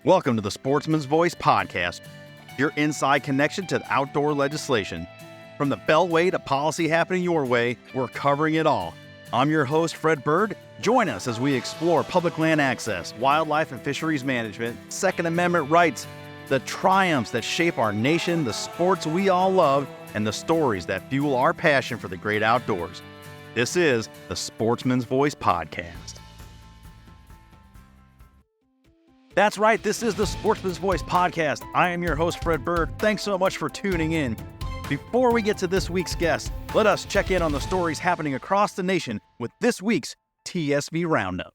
Welcome to the Sportsman's Voice podcast, your inside connection to outdoor legislation. From the Beltway to policy happening your way, we're covering it all. I'm your host, Fred Bird. Join us as we explore public land access, wildlife and fisheries management, Second Amendment rights, the triumphs that shape our nation, the sports we all love, and the stories that fuel our passion for the great outdoors. This is the Sportsman's Voice podcast. That's right, this is the Sportsman's Voice podcast. I am your host, Fred Bird. Thanks so much for tuning in. Before we get to this week's guest, let us check in on the stories happening across the nation with this week's TSV Roundup.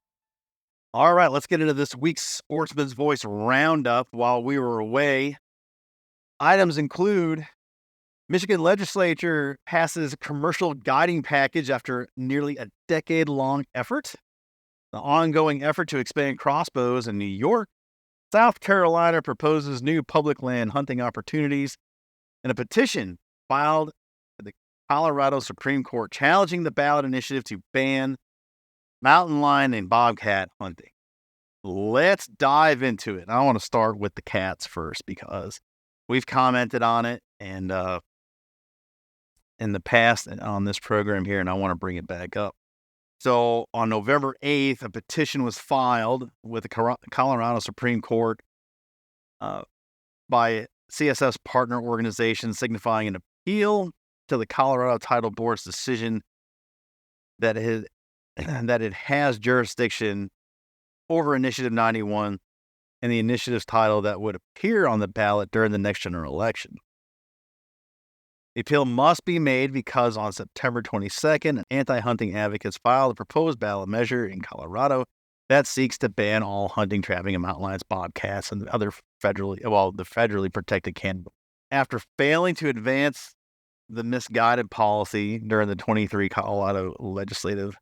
All right, let's get into this week's Sportsman's Voice Roundup while we were away. Items include Michigan legislature passes commercial guiding package after nearly a decade-long effort. The ongoing effort to expand crossbows in New York. South Carolina proposes new public land hunting opportunities. And a petition filed at the Colorado Supreme Court challenging the ballot initiative to ban mountain lion and bobcat hunting. Let's dive into it. I want to start with the cats first because we've commented on it and in the past on this program here, and I want to bring it back up. So on November 8th, a petition was filed with the Colorado Supreme Court by CSS partner organizations signifying an appeal to the Colorado Title Board's decision that it has jurisdiction over Initiative 91 and the initiative's title that would appear on the ballot during the next general election. The appeal must be made because on September 22nd, anti-hunting advocates filed a proposed ballot measure in Colorado that seeks to ban all hunting, trapping of mountain lions, bobcats, and other the federally protected cannibals. After failing to advance the misguided policy during the 23 Colorado legislative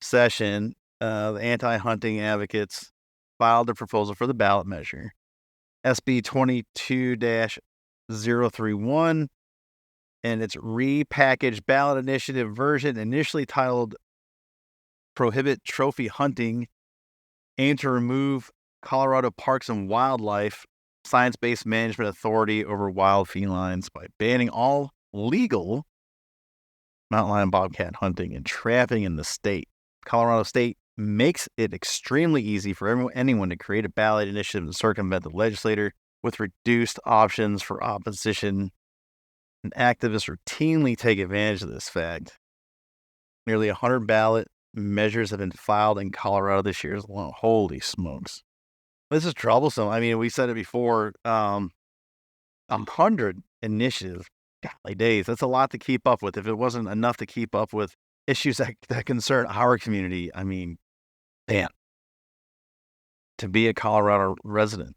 session, the anti-hunting advocates filed a proposal for the ballot measure, SB 22-031, and its repackaged ballot initiative version, initially titled Prohibit Trophy Hunting, aimed to remove Colorado Parks and Wildlife Science-Based Management Authority over wild felines by banning all legal mountain lion bobcat hunting and trapping in the state. Colorado State makes it extremely easy for anyone to create a ballot initiative to circumvent the legislator with reduced options for opposition, and activists routinely take advantage of this fact. Nearly 100 ballot measures have been filed in Colorado this year. Holy smokes. This is troublesome. I mean, we said it before, 100 initiatives. Golly days, that's a lot to keep up with. If it wasn't enough to keep up with issues that concern our community, I mean, man, to be a Colorado resident,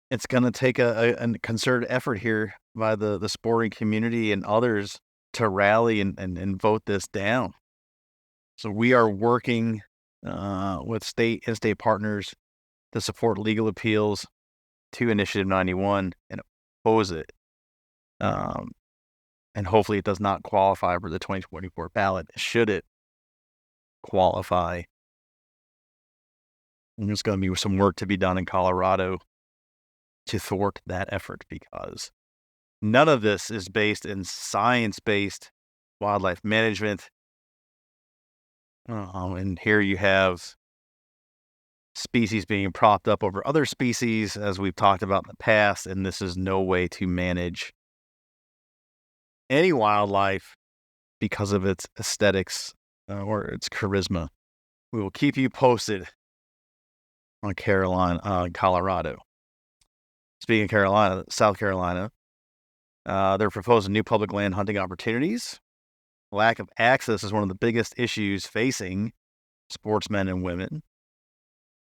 it's going to take a concerted effort here by the sporting community and others to rally and vote this down. So we are working with state and state partners to support legal appeals to Initiative 91 and oppose it. And hopefully it does not qualify for the 2024 ballot. Should it qualify, there's going to be some work to be done in Colorado to thwart that effort, because none of this is based in science-based wildlife management. And here you have species being propped up over other species, as we've talked about in the past, and this is no way to manage any wildlife because of its aesthetics or its charisma. We will keep you posted on Colorado. Speaking of Carolina, South Carolina, they're proposing new public land hunting opportunities. Lack of access is one of the biggest issues facing sportsmen and women.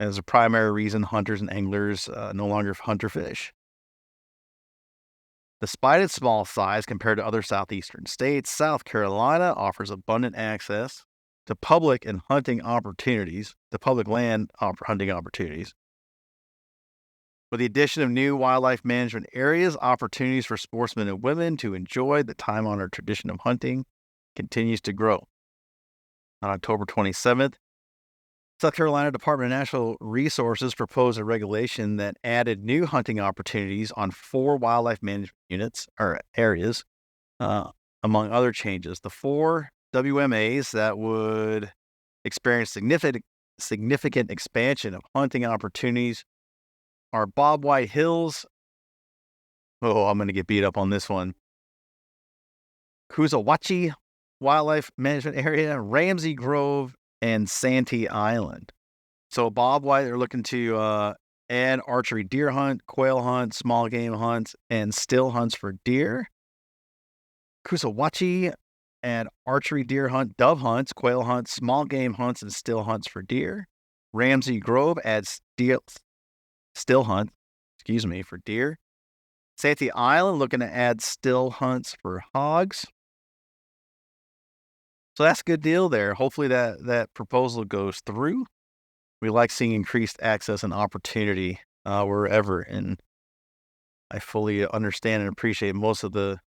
As a primary reason, hunters and anglers no longer hunt or fish. Despite its small size compared to other southeastern states, South Carolina offers abundant access to public and hunting opportunities, to public land hunting opportunities. With the addition of new wildlife management areas, opportunities for sportsmen and women to enjoy the time-honored tradition of hunting continues to grow. On October 27th, South Carolina Department of Natural Resources proposed a regulation that added new hunting opportunities on 4 wildlife management units or areas, uh, among other changes. The 4 WMAs that would experience significant expansion of hunting opportunities are Bob White Hills. Oh, I'm going to get beat up on this one. Kuzawachi Wildlife Management Area, Ramsey Grove, and Santee Island. So Bob White, they're looking to add archery deer hunt, quail hunt, small game hunts, and still hunts for deer. Kuzawachi, add archery deer hunt, dove hunts, quail hunts, small game hunts, and still hunts for deer. Ramsey Grove adds still hunt, for deer. Santee Island looking to add still hunts for hogs. So that's a good deal there. Hopefully that proposal goes through. We like seeing increased access and opportunity wherever, and I fully understand and appreciate most of the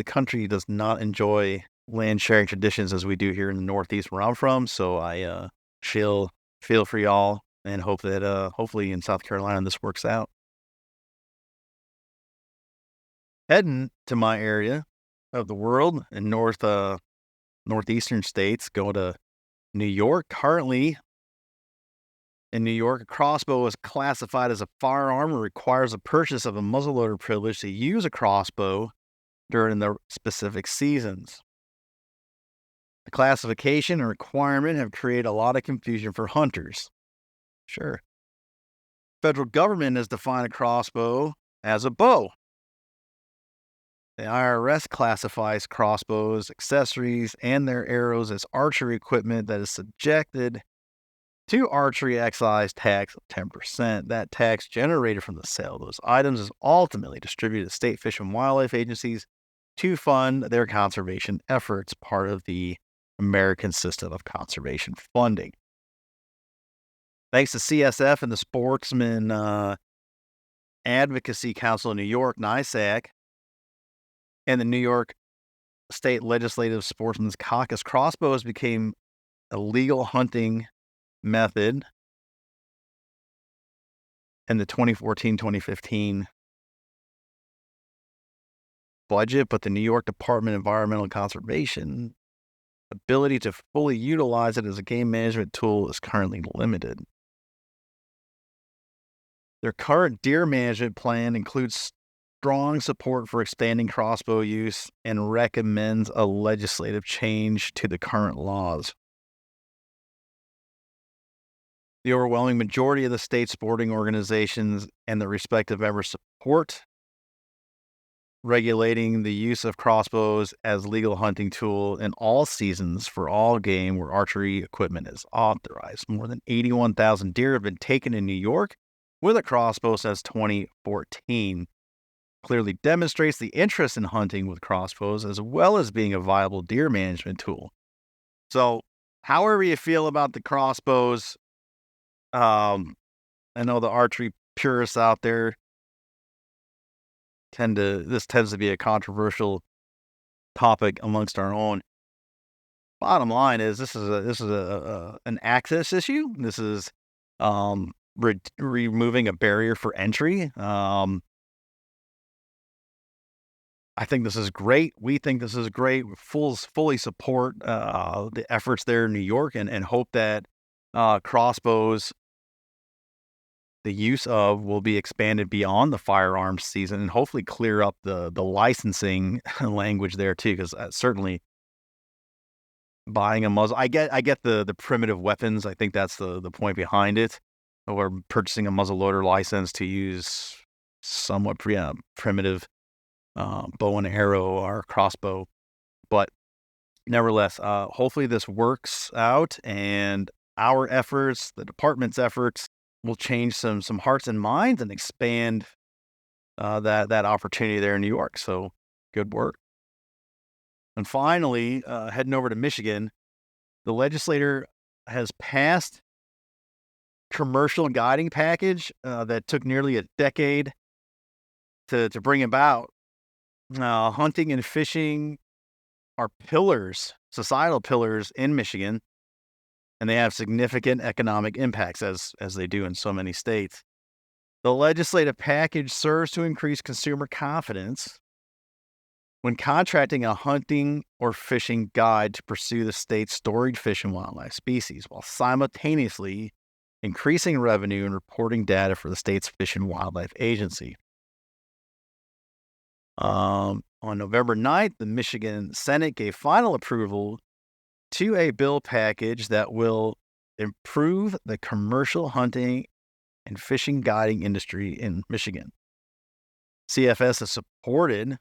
country does not enjoy land sharing traditions as we do here in the Northeast where I'm from. So I feel for y'all and hope that hopefully in South Carolina this works out. Heading to my area of the world in northeastern states, going to New York. Currently, in New York, a crossbow is classified as a firearm and requires a purchase of a muzzleloader privilege to use a crossbow during the specific seasons. The classification and requirement have created a lot of confusion for hunters. Sure. Federal government has defined a crossbow as a bow. The IRS classifies crossbows, accessories, and their arrows as archery equipment that is subjected to archery excise tax of 10%. That tax generated from the sale of those items is ultimately distributed to state fish and wildlife agencies to fund their conservation efforts, part of the American system of conservation funding. Thanks to CSF and the Sportsman Advocacy Council of New York, NISAC, and the New York State Legislative Sportsman's Caucus, crossbows became a legal hunting method in the 2014-2015 budget, but the New York Department of Environmental Conservation ability to fully utilize it as a game management tool is currently limited. Their current deer management plan includes strong support for expanding crossbow use and recommends a legislative change to the current laws. The overwhelming majority of the state sporting organizations and the respective members support regulating the use of crossbows as legal hunting tool in all seasons for all game where archery equipment is authorized. More than 81,000 deer have been taken in New York with a crossbow since 2014. Clearly demonstrates the interest in hunting with crossbows as well as being a viable deer management tool. So, however you feel about the crossbows, I know the archery purists out there this tends to be a controversial topic amongst our own. Bottom line is this is an access issue. This is removing a barrier for entry. I think this is great. We think this is great. We fully support the efforts there in New York and hope that crossbows, the use of, will be expanded beyond the firearms season and hopefully clear up the licensing language there too, because certainly buying a muzzle, I get the primitive weapons. I think that's the point behind it, or purchasing a muzzleloader license to use somewhat primitive bow and arrow or crossbow. But nevertheless, hopefully this works out and our efforts, the department's efforts, will change some hearts and minds and expand that opportunity there in New York. So good work. And finally, heading over to Michigan, the legislature has passed commercial guiding package that took nearly a decade to bring about. Hunting and fishing are pillars, societal pillars in Michigan, and they have significant economic impacts as they do in so many states. The legislative package serves to increase consumer confidence when contracting a hunting or fishing guide to pursue the state's storied fish and wildlife species, while simultaneously increasing revenue and reporting data for the state's Fish and Wildlife Agency. On November 9th, the Michigan Senate gave final approval to a bill package that will improve the commercial hunting and fishing guiding industry in Michigan. CFS has supported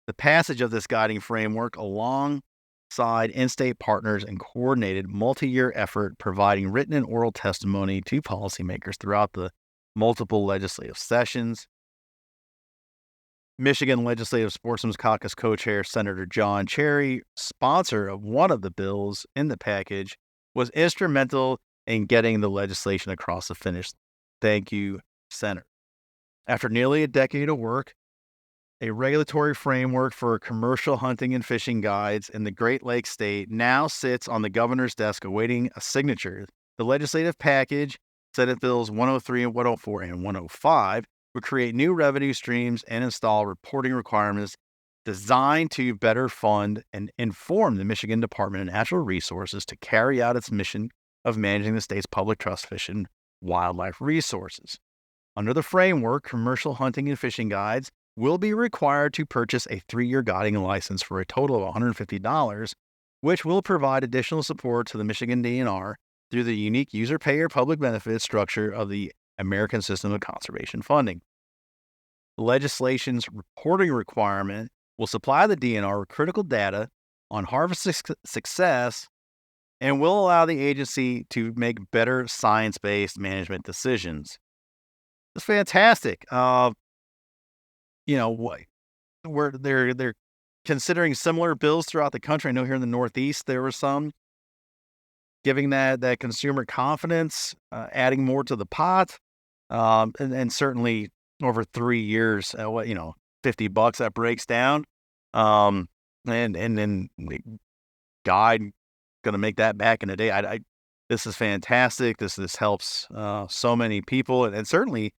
the passage of this guiding framework alongside in-state partners and coordinated multi-year effort providing written and oral testimony to policymakers throughout the multiple legislative sessions. Michigan Legislative Sportsman's Caucus co-chair Senator John Cherry, sponsor of one of the bills in the package, was instrumental in getting the legislation across the finish. Thank you, Senator. After nearly a decade of work, a regulatory framework for commercial hunting and fishing guides in the Great Lakes state now sits on the governor's desk awaiting a signature. The legislative package, Senate Bills 103 and 104 and 105, would create new revenue streams and install reporting requirements designed to better fund and inform the Michigan Department of Natural Resources to carry out its mission of managing the state's public trust fish and wildlife resources. Under the framework, commercial hunting and fishing guides will be required to purchase a 3-year guiding license for a total of $150, which will provide additional support to the Michigan DNR through the unique user-payer public benefits structure of the American System of Conservation Funding. The legislation's reporting requirement will supply the DNR with critical data on harvest success and will allow the agency to make better science-based management decisions. It's fantastic. They're considering similar bills throughout the country. I know here in the Northeast there were some giving that consumer confidence, adding more to the pot, and certainly over 3 years, $50 that breaks down, and then the guide going to make that back in a day. This is fantastic. This helps so many people, and certainly,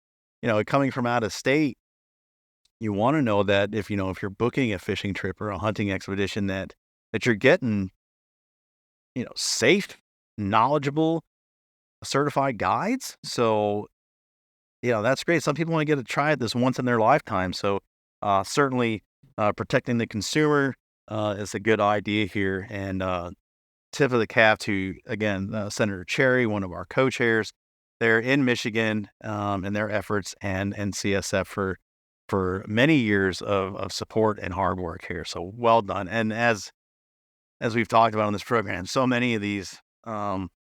coming from out of state, you want to know that if you're booking a fishing trip or a hunting expedition, that you're getting, safe, knowledgeable, certified guides. So, that's great. Some people want to get to try this once in their lifetime. So, certainly, protecting the consumer is a good idea here. And tip of the cap to, again, Senator Cherry, one of our co-chairs there in Michigan, and their efforts, and CSF for many years of support and hard work here. So well done. And as we've talked about on this program, so many of these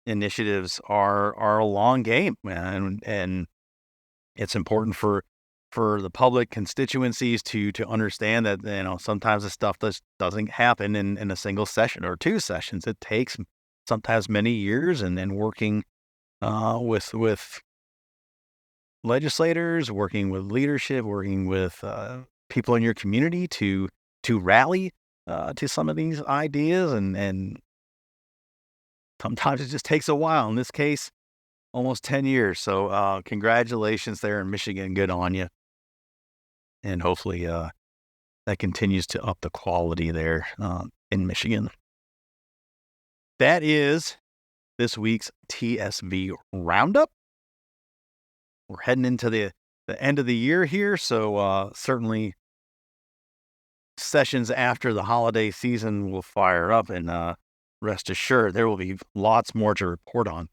initiatives are a long game, man, and it's important for the public constituencies to understand that sometimes this stuff doesn't happen in a single session or 2 sessions. It takes sometimes many years, and then working with legislators, working with leadership, working with people in your community to rally to some of these ideas, and sometimes it just takes a while. In this case, almost 10 years. So congratulations there in Michigan. Good on you. And hopefully that continues to up the quality there in Michigan. That is this week's TSV Roundup. We're heading into the end of the year here, so certainly sessions after the holiday season will fire up, and rest assured there will be lots more to report on.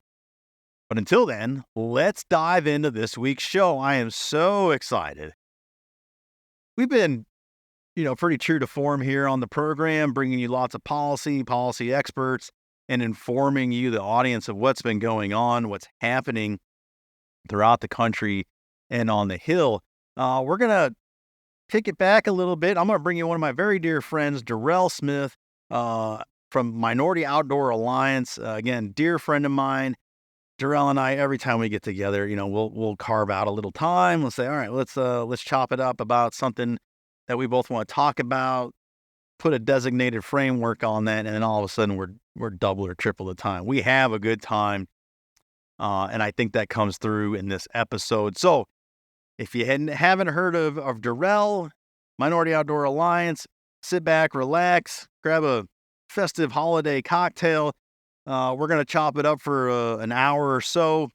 But until then, let's dive into this week's show. I am so excited. We've been, pretty true to form here on the program, bringing you lots of policy experts, and informing you, the audience, of what's been going on, what's happening throughout the country and on the Hill. We're going to pick it back a little bit. I'm going to bring you one of my very dear friends, Durrell Smith, from Minority Outdoor Alliance. Again, dear friend of mine. Durrell and I, every time we get together, we'll carve out a little time. We'll say, all right, let's chop it up about something that we both want to talk about. put a designated framework on that, and then all of a sudden we're double or triple the time. We have a good time, and I think that comes through in this episode. So if you haven't heard of Durrell, Minority Outdoor Alliance, sit back, relax, grab a festive holiday cocktail. We're going to chop it up for an hour or so.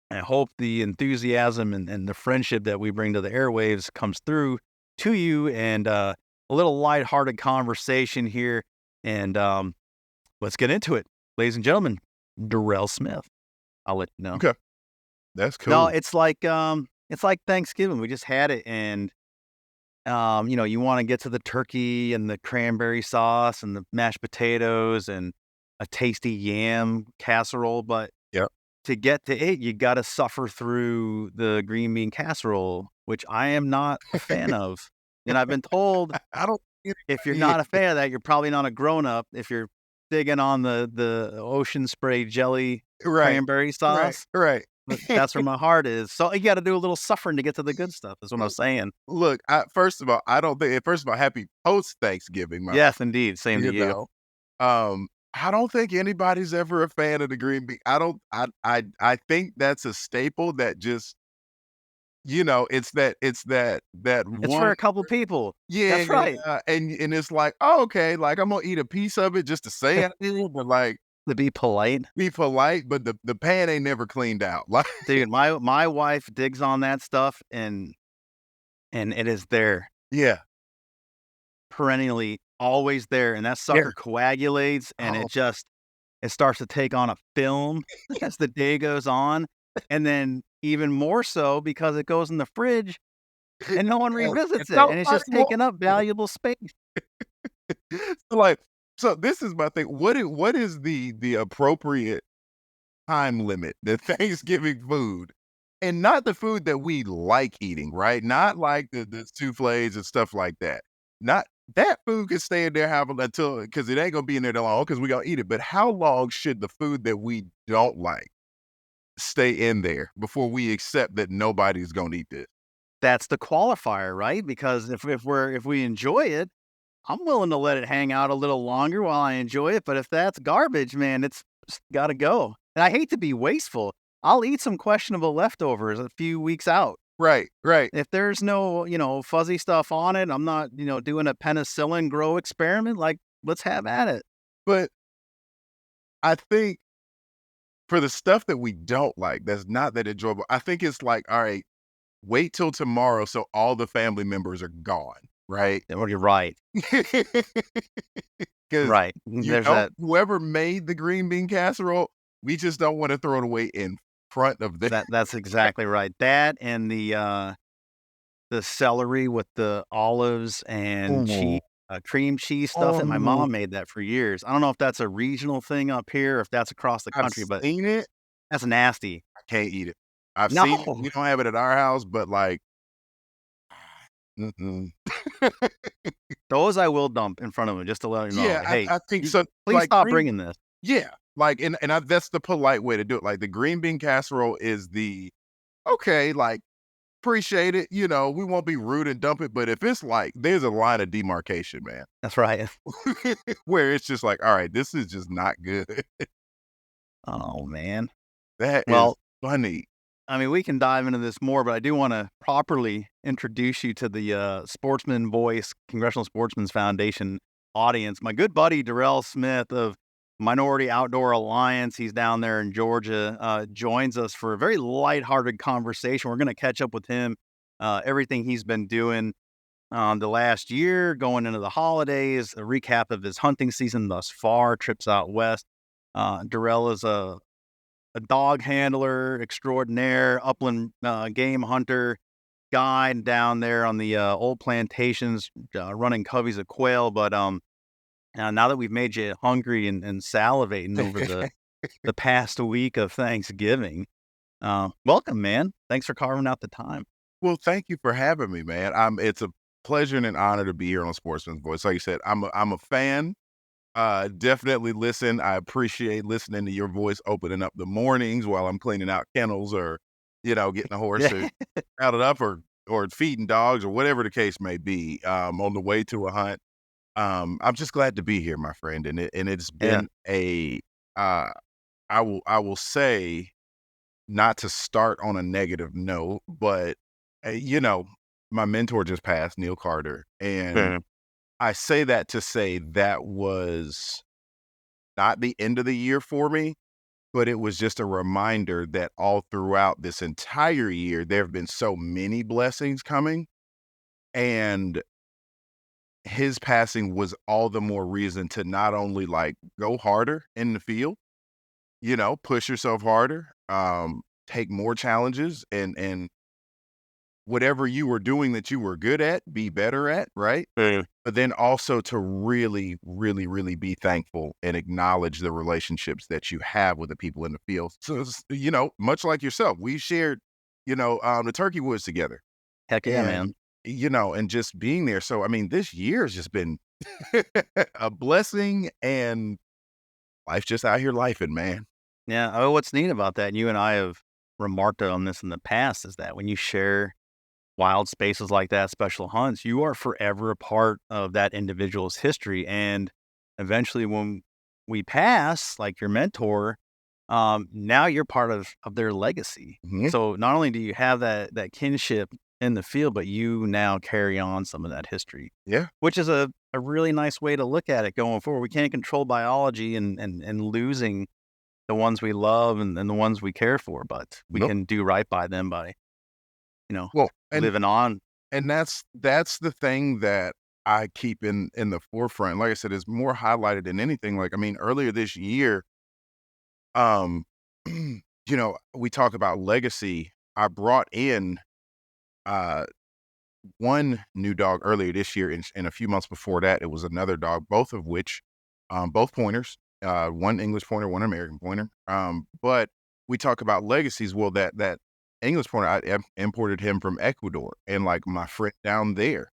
I hope the enthusiasm and the friendship that we bring to the airwaves comes through to you, and a little lighthearted conversation here. And let's get into it. Ladies and gentlemen, Durrell Smith. I'll let you know. Okay. That's cool. No, it's like Thanksgiving. We just had it, and you want to get to the turkey and the cranberry sauce and the mashed potatoes and a tasty yam casserole, but to get to it, you got to suffer through the green bean casserole, which I am not a fan of. And I've been told I don't. if you're not a fan of that, you're probably not a grown up. If you're digging on the ocean spray jelly cranberry sauce, Right. that's where my heart is. So you got to do a little suffering to get to the good stuff. Is what I'm saying. Look, first of all, I don't think. First of all, happy post Thanksgiving. Yes, indeed. Same to you. I don't think anybody's ever a fan of the green bean. I think that's a staple that just, it's that one. It's for a couple people. Yeah, that's right. And it's like, oh, okay, like I'm gonna eat a piece of it just to say it, but like to be polite. But the pan ain't never cleaned out. Like, dude, my wife digs on that stuff, and it is there. Yeah. Perennially always there, and that sucker coagulates, and it starts to take on a film as the day goes on, and then even more so because it goes in the fridge and no one revisits it, and it's just taking up valuable space. So this is my thing. What is the appropriate time limit, the Thanksgiving food? And not the food that we like eating, right? Not like the soufflés and stuff like that. Not that food can stay in there because it ain't gonna be in there that long because we gonna eat it. But how long should the food that we don't like stay in there before we accept that nobody's gonna eat this? That's the qualifier, right? Because if we enjoy it, I'm willing to let it hang out a little longer while I enjoy it. But if that's garbage, man, it's got to go. And I hate to be wasteful. I'll eat some questionable leftovers a few weeks out. Right. If there's no, fuzzy stuff on it, I'm not, doing a penicillin grow experiment. Like, let's have at it. But I think for the stuff that we don't like, that's not that enjoyable, I think it's like, all right, wait till tomorrow so all the family members are gone, right? Well, you're right. Right. There's that. Whoever made the green bean casserole, we just don't want to throw it away in front of them. That's exactly right. That and the celery with the olives and cheese, cream cheese stuff. And my mom made that for years. I don't know if that's a regional thing up here, or if that's across the country, but seen it. That's nasty. I can't eat it. I've seen it. We don't have it at our house, but like, those I will dump in front of them just to let you know. Yeah, hey, I think so. Please stop bringing this. Yeah, like, and that's the polite way to do it. Like the green bean casserole is okay, like, appreciate it. We won't be rude and dump it. But if it's like, there's a line of demarcation, man. That's right. Where it's just like, all right, this is just not good. Oh, man. That is funny. I mean, we can dive into this more, but I do want to properly introduce you to the Sportsman Voice, Congressional Sportsmen's Foundation audience. My good buddy, Durrell Smith of Minority Outdoor Alliance, he's down there in Georgia, joins us for a very lighthearted conversation. We're going to catch up with him, everything he's been doing the last year, going into the holidays, a recap of his hunting season thus far, trips out west. Durrell is a dog handler extraordinaire, upland game hunter, guide down there on the old plantations, running coveys of quail. But now that we've made you hungry and salivating over the past week of Thanksgiving, welcome, man. Thanks for carving out the time. Well, thank you for having me, man. It's a pleasure and an honor to be here on Sportsman's Voice. Like you said, I'm a fan. Definitely listen. I appreciate listening to your voice opening up the mornings while I'm cleaning out kennels or, getting a horse out it up or feeding dogs or whatever the case may be, on the way to a hunt. I'm just glad to be here, my friend, and it's Yeah. been uh, I will say, not to start on a negative note, but, you know, my mentor just passed, Neil Carter, and Yeah. I say that to say that was not the end of the year for me, but it was just a reminder that all throughout this entire year, there have been so many blessings coming, and his passing was all the more reason to not only, like, go harder in the field, push yourself harder, take more challenges, and whatever you were doing that you were good at, be better at, right? Yeah. But then also to really, really, really be thankful and acknowledge the relationships that you have with the people in the field. So, much like yourself, we shared, the turkey woods together, Heck yeah, and, man. and just being there. So, I mean, this year has just been a blessing, and life's just out here lifing, man. Yeah. Oh, what's neat about that, and you and I have remarked on this in the past, is that when you share wild spaces like that, special hunts, you are forever a part of that individual's history. And eventually, when we pass, like your mentor, now you're part of their legacy. Mhm. So not only do you have that kinship in the field, but you now carry on some of that history, Yeah. which is a really nice way to look at it going forward. We can't control biology and losing the ones we love and the ones we care for, but we Nope. can do right by them by, you know, Well, and living on. that's the thing that I keep in the forefront. Like I said, is more highlighted than anything. Like, I mean, earlier this year, um, we talk about legacy. I brought in uh one new dog earlier this year, and a few months before that, it was another dog, both of which, both pointers, one English pointer, one American pointer. But we talk about legacies. Well, that English pointer, imported him from Ecuador, and like my friend down there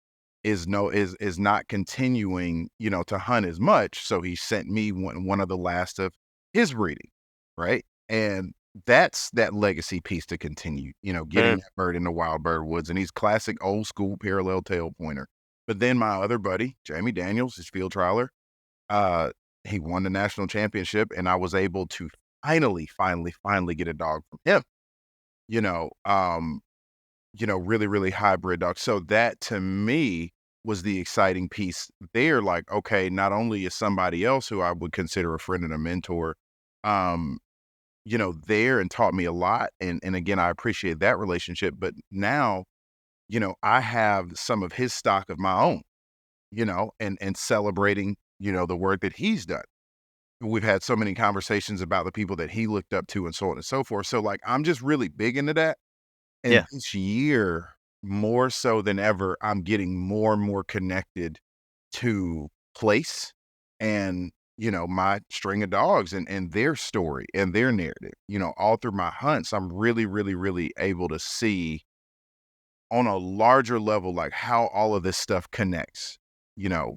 is not continuing, to hunt as much. So he sent me one of the last of his breeding, right? And that's that legacy piece to continue, getting Yeah. that bird in the wild bird woods. And he's classic old school parallel tail pointer. But then my other buddy, Jamie Daniels, his field trialer, uh, he won the national championship, and I was able to finally get a dog from him. You know, um, really, really hybrid dog. So that to me was the exciting piece there. Like, okay, not only is somebody else who I would consider a friend and a mentor, um, there and taught me a lot. And again, I appreciate that relationship. But now, I have some of his stock of my own, and celebrating, the work that he's done. We've had so many conversations about the people that he looked up to and so on and so forth. So like I'm just really big into that. And Yeah. this year, more so than ever, I'm getting more and more connected to place and, my string of dogs and their story and their narrative. All through my hunts, I'm really, really, really able to see on a larger level, like how all of this stuff connects,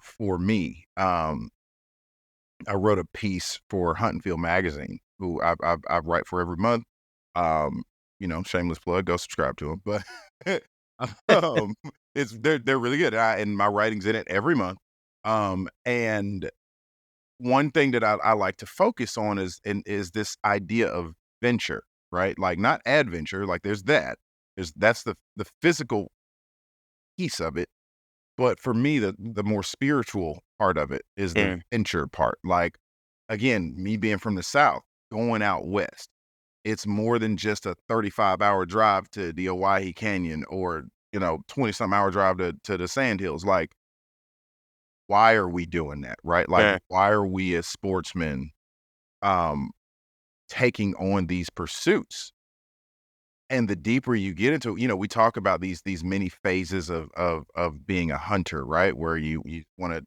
for me. I wrote a piece for Hunt and Field magazine, who I write for every month. Um, shameless plug, go subscribe to them. But um, they're really good, and my writing's in it every month. And one thing that I like to focus on is this idea of venture, right? Like not adventure, like there's that. That's the physical piece of it, but for me, the more spiritual part of it is the Yeah. venture part. Like, again, me being from the South, going out west, it's more than just a 35-hour drive to the Owyhee Canyon or, 20-some hour drive to the Sandhills. Like, why are we doing that, right? Like, Yeah. why are we as sportsmen, um, taking on these pursuits? And the deeper you get into, we talk about these many phases of being a hunter, right? Where you wanna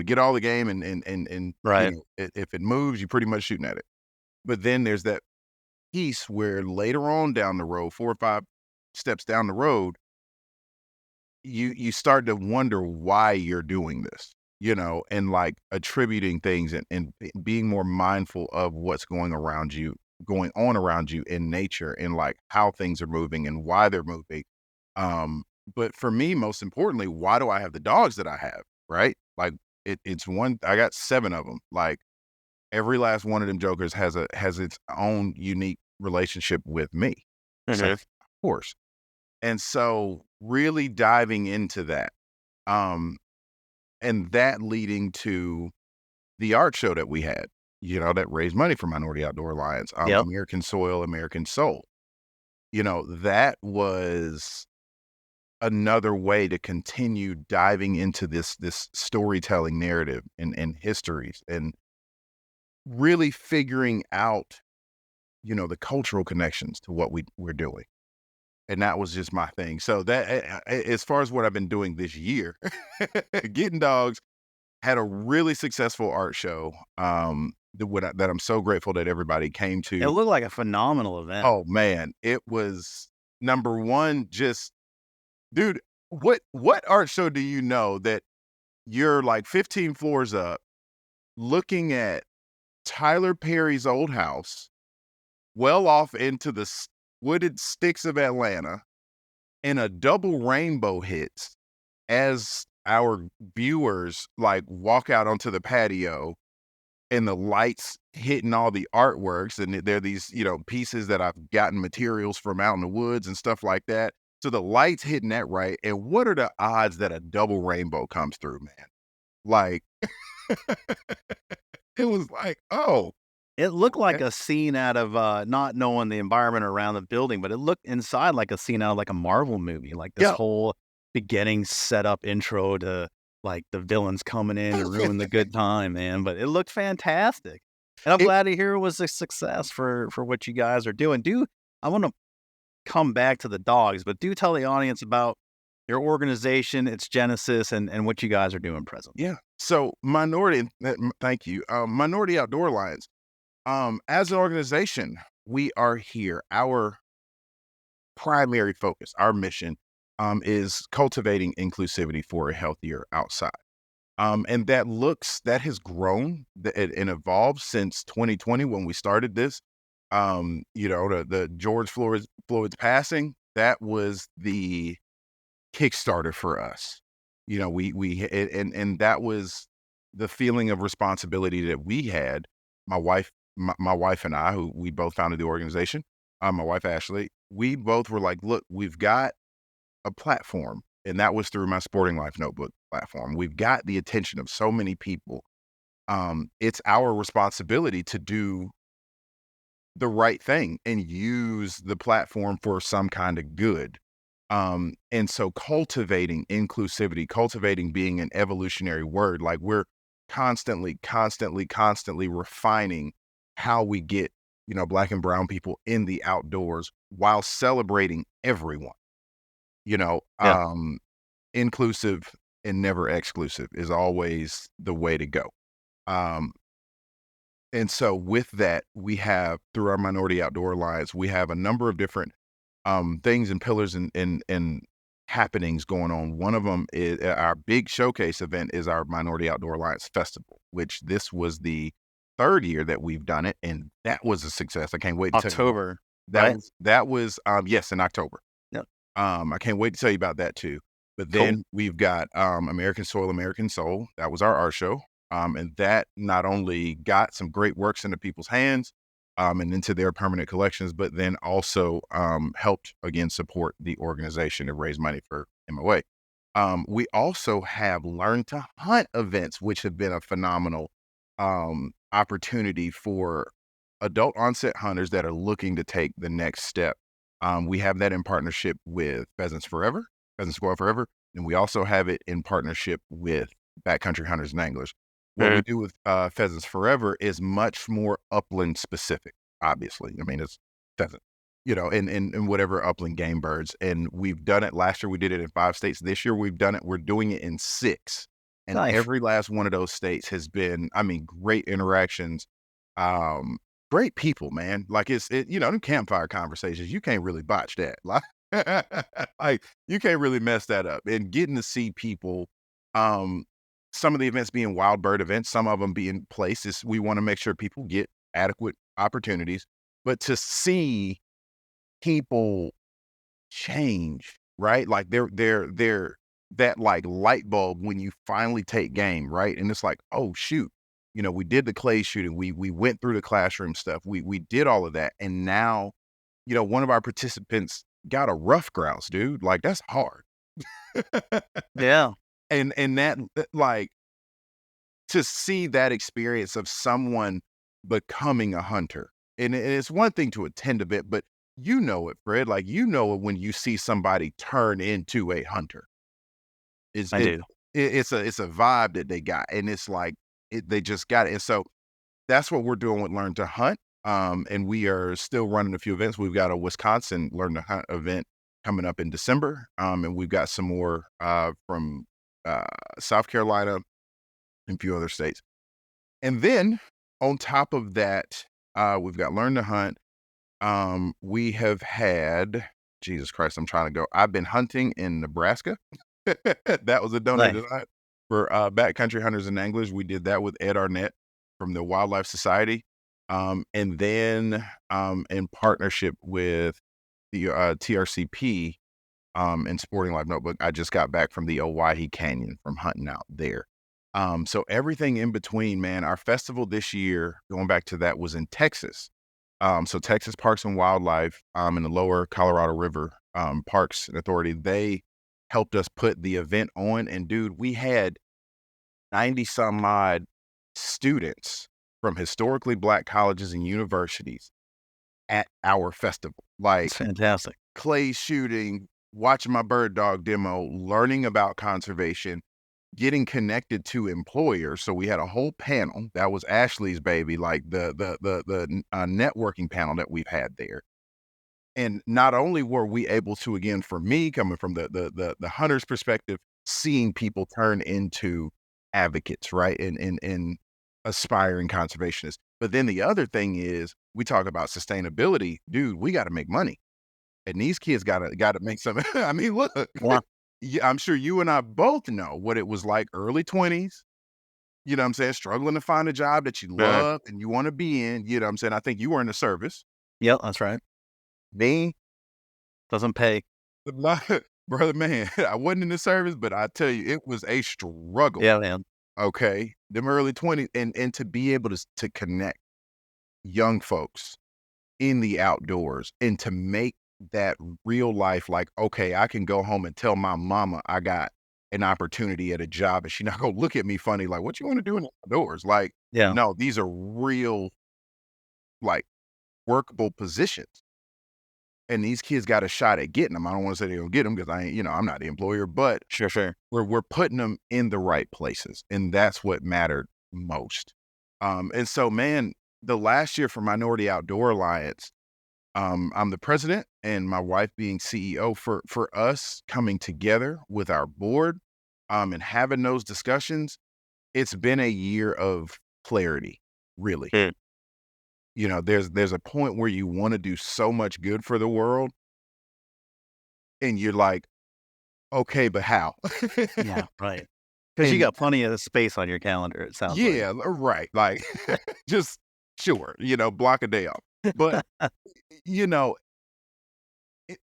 get all the game and Right. if it moves, you're pretty much shooting at it. But then there's that piece where later on down the road, 4 or 5 steps down the road, you start to wonder why you're doing this, and, like, attributing things and being more mindful of what's going on around you in nature and, like, how things are moving and why they're moving. Um, but for me, most importantly, why do I have the dogs that I have, right? Like, it's one. I got 7 of them. Like every last one of them jokers has its own unique relationship with me. Same, Mhm. of course. And so really diving into that, um, and that leading to the art show that we had, that raised money for Minority Outdoor Alliance, Yep. American Soil, American Soul. That was another way to continue diving into this storytelling narrative and histories and really figuring out, the cultural connections to what we're doing. And that was just my thing. So that as far as what I've been doing this year, Getting Dogs had a really successful art show, that I'm so grateful that everybody came It to. looked like a phenomenal event. Oh, man, it was number 1, just dude, what art show do you know that you're, like, 15 floors up looking at Tyler Perry's old house, well off into the wooded sticks of Atlanta, and a double rainbow hits as our viewers, like, walk out onto the patio and the lights hitting all the artworks, and there are these, pieces that I've gotten materials from out in the woods and stuff like that. So the lights hitting that right, and what are the odds that a double rainbow comes through, man? Like, it was like, "Oh, It looked like okay." a scene out of, not knowing the environment around the building, but it looked inside like a scene out of, like, a Marvel movie, like, this Yeah. whole beginning setup intro to, like, the villains coming in to ruin the good time, man, but it looked fantastic, and I'm It glad to hear it was a success for what you guys are doing. I wanna come back to the dogs, but do tell the audience about your organization, its genesis, and what you guys are doing presently. Yeah. So thank you. Minority Outdoor Alliance, as an organization, we are here. Our primary focus, our mission, is cultivating inclusivity for a healthier outside. And that has grown and evolved since 2020 when we started this. The George Floyd's passing, that was the Kickstarter for us. And that was the feeling of responsibility that we had. My wife and I, who we both founded the organization, my wife Ashley, we both were like, look, we've got a platform, and that was through my Sporting Life Notebook platform. We've got the attention of so many people. It's our responsibility to do the right thing and use the platform for some kind of good. And so cultivating inclusivity, cultivating being an evolutionary word, like we're constantly refining how we get, Black and brown people in the outdoors while celebrating everyone, you know, Yeah. um, inclusive and never exclusive is always the way to go. Um, and so with that, we have through our Minority Outdoor Alliance, we have a number of different things and pillars and happenings going on. One of them is our big showcase event is our Minority Outdoor Alliance Festival, which this was the 3rd year that we've done it, and that was a success. I can't wait to tell you about October, that. right? That was yes, in October. Yep. I can't wait to tell you about that too. But Cool. then we've got American Soil, American Soul. That was our art show. And that not only got some great works into people's hands and into their permanent collections, but then also helped again support the organization and raise money for MOA. We also have Learn to Hunt events, which have been a phenomenal opportunity for adult onset hunters that are looking to take the next step. We have that in partnership with Pheasant Squad Forever, and we also have it in partnership with Backcountry Hunters and Anglers. What we Mhm. do with Pheasants Forever is much more upland specific, obviously. I mean, it's pheasant, and whatever upland game birds. And we've done it last year, we did it in 5 states. This year we're doing it in 6. And Nice. every last one of those states has been, I mean, great interactions, um, great people, man. Like them campfire conversations, you can't really botch that. Like you can't really mess that up. And getting to see people, um, some of the events being wild bird events, some of them being places we want to make sure people get adequate opportunities, but to see people change, right? Like that like light bulb when you finally take game, right? And it's like, oh shoot, we did the clay shooting, we went through the classroom stuff, we did all of that, and now, one of our participants got a rough grouse, dude. Like that's hard. Yeah. And that like to see that experience of someone becoming a hunter. And it's one thing to attend a bit, but you know it, Fred. Like you know it when you see somebody turn into a hunter. It's I do. it's a vibe that they got, and it's like they just got it. And so that's what we're doing with Learn to Hunt. And we are still running a few events. We've got a Wisconsin Learn to Hunt event coming up in December, and we've got some more from South Carolina and a few other states. And then on top of that, we've got Learn to Hunt. We have had, Jesus Christ, I'm trying to go. I've been hunting in Nebraska. That was a Nice. donated hunt for backcountry hunters and anglers. We did that with Ed Arnett from the Wildlife Society. And then in partnership with the TRCP and Sporting Life Notebook, I just got back from the Owyhee Canyon from hunting out there. So everything in between, man, our festival this year, going back to that, was in Texas. So Texas Parks and Wildlife in the lower Colorado River Parks and Authority, they helped us put the event on. And dude, we had 90 some odd students from historically Black colleges and universities at our festival. Like It's fantastic. clay shooting, watching my bird dog demo, learning about conservation, getting connected to employers. So we had a whole panel that was Ashley's baby, like the networking panel that we've had there. And not only were we able to, again, for me, coming from the hunter's perspective, seeing people turn into advocates, right, and aspiring conservationists. But then the other thing is, we talk about sustainability, dude. We got to make money, and these kids gotta make some. I mean, look, Well, yeah, I'm sure you and I both know what it was like early 20s, you know what I'm saying, struggling to find a job that you right. love and you wanna be in, you know what I'm saying? I think you were in the service. Yep, that's right. Me, Doesn't pay. not brother, man, I wasn't in the service, but I tell you, it was a struggle, Yeah, man. okay? Them early 20s, and to be able to connect young folks in the outdoors and to make that real life like, okay, I can go home and tell my mama I got an opportunity at a job and she not gonna look at me funny like, what you want to do in the outdoors? Like, Yeah, no, these are real, like, workable positions. And these kids got a shot at getting them. I don't want to say they're gonna get them because I ain't, I'm not the employer, but sure, sure. we're putting them in the right places. And that's what mattered most. And so, man, the last year for Minority Outdoor Alliance, I'm the president and my wife being CEO. For us coming together with our board, and having those discussions, it's been a year of clarity, really. Mm. There's a point where you wanna do so much good for the world, and you're like, "Okay, but how?" Yeah, right. Because you And got plenty of space on your calendar, it sounds like. yeah, right, like, just sure, block a day off. But, you know,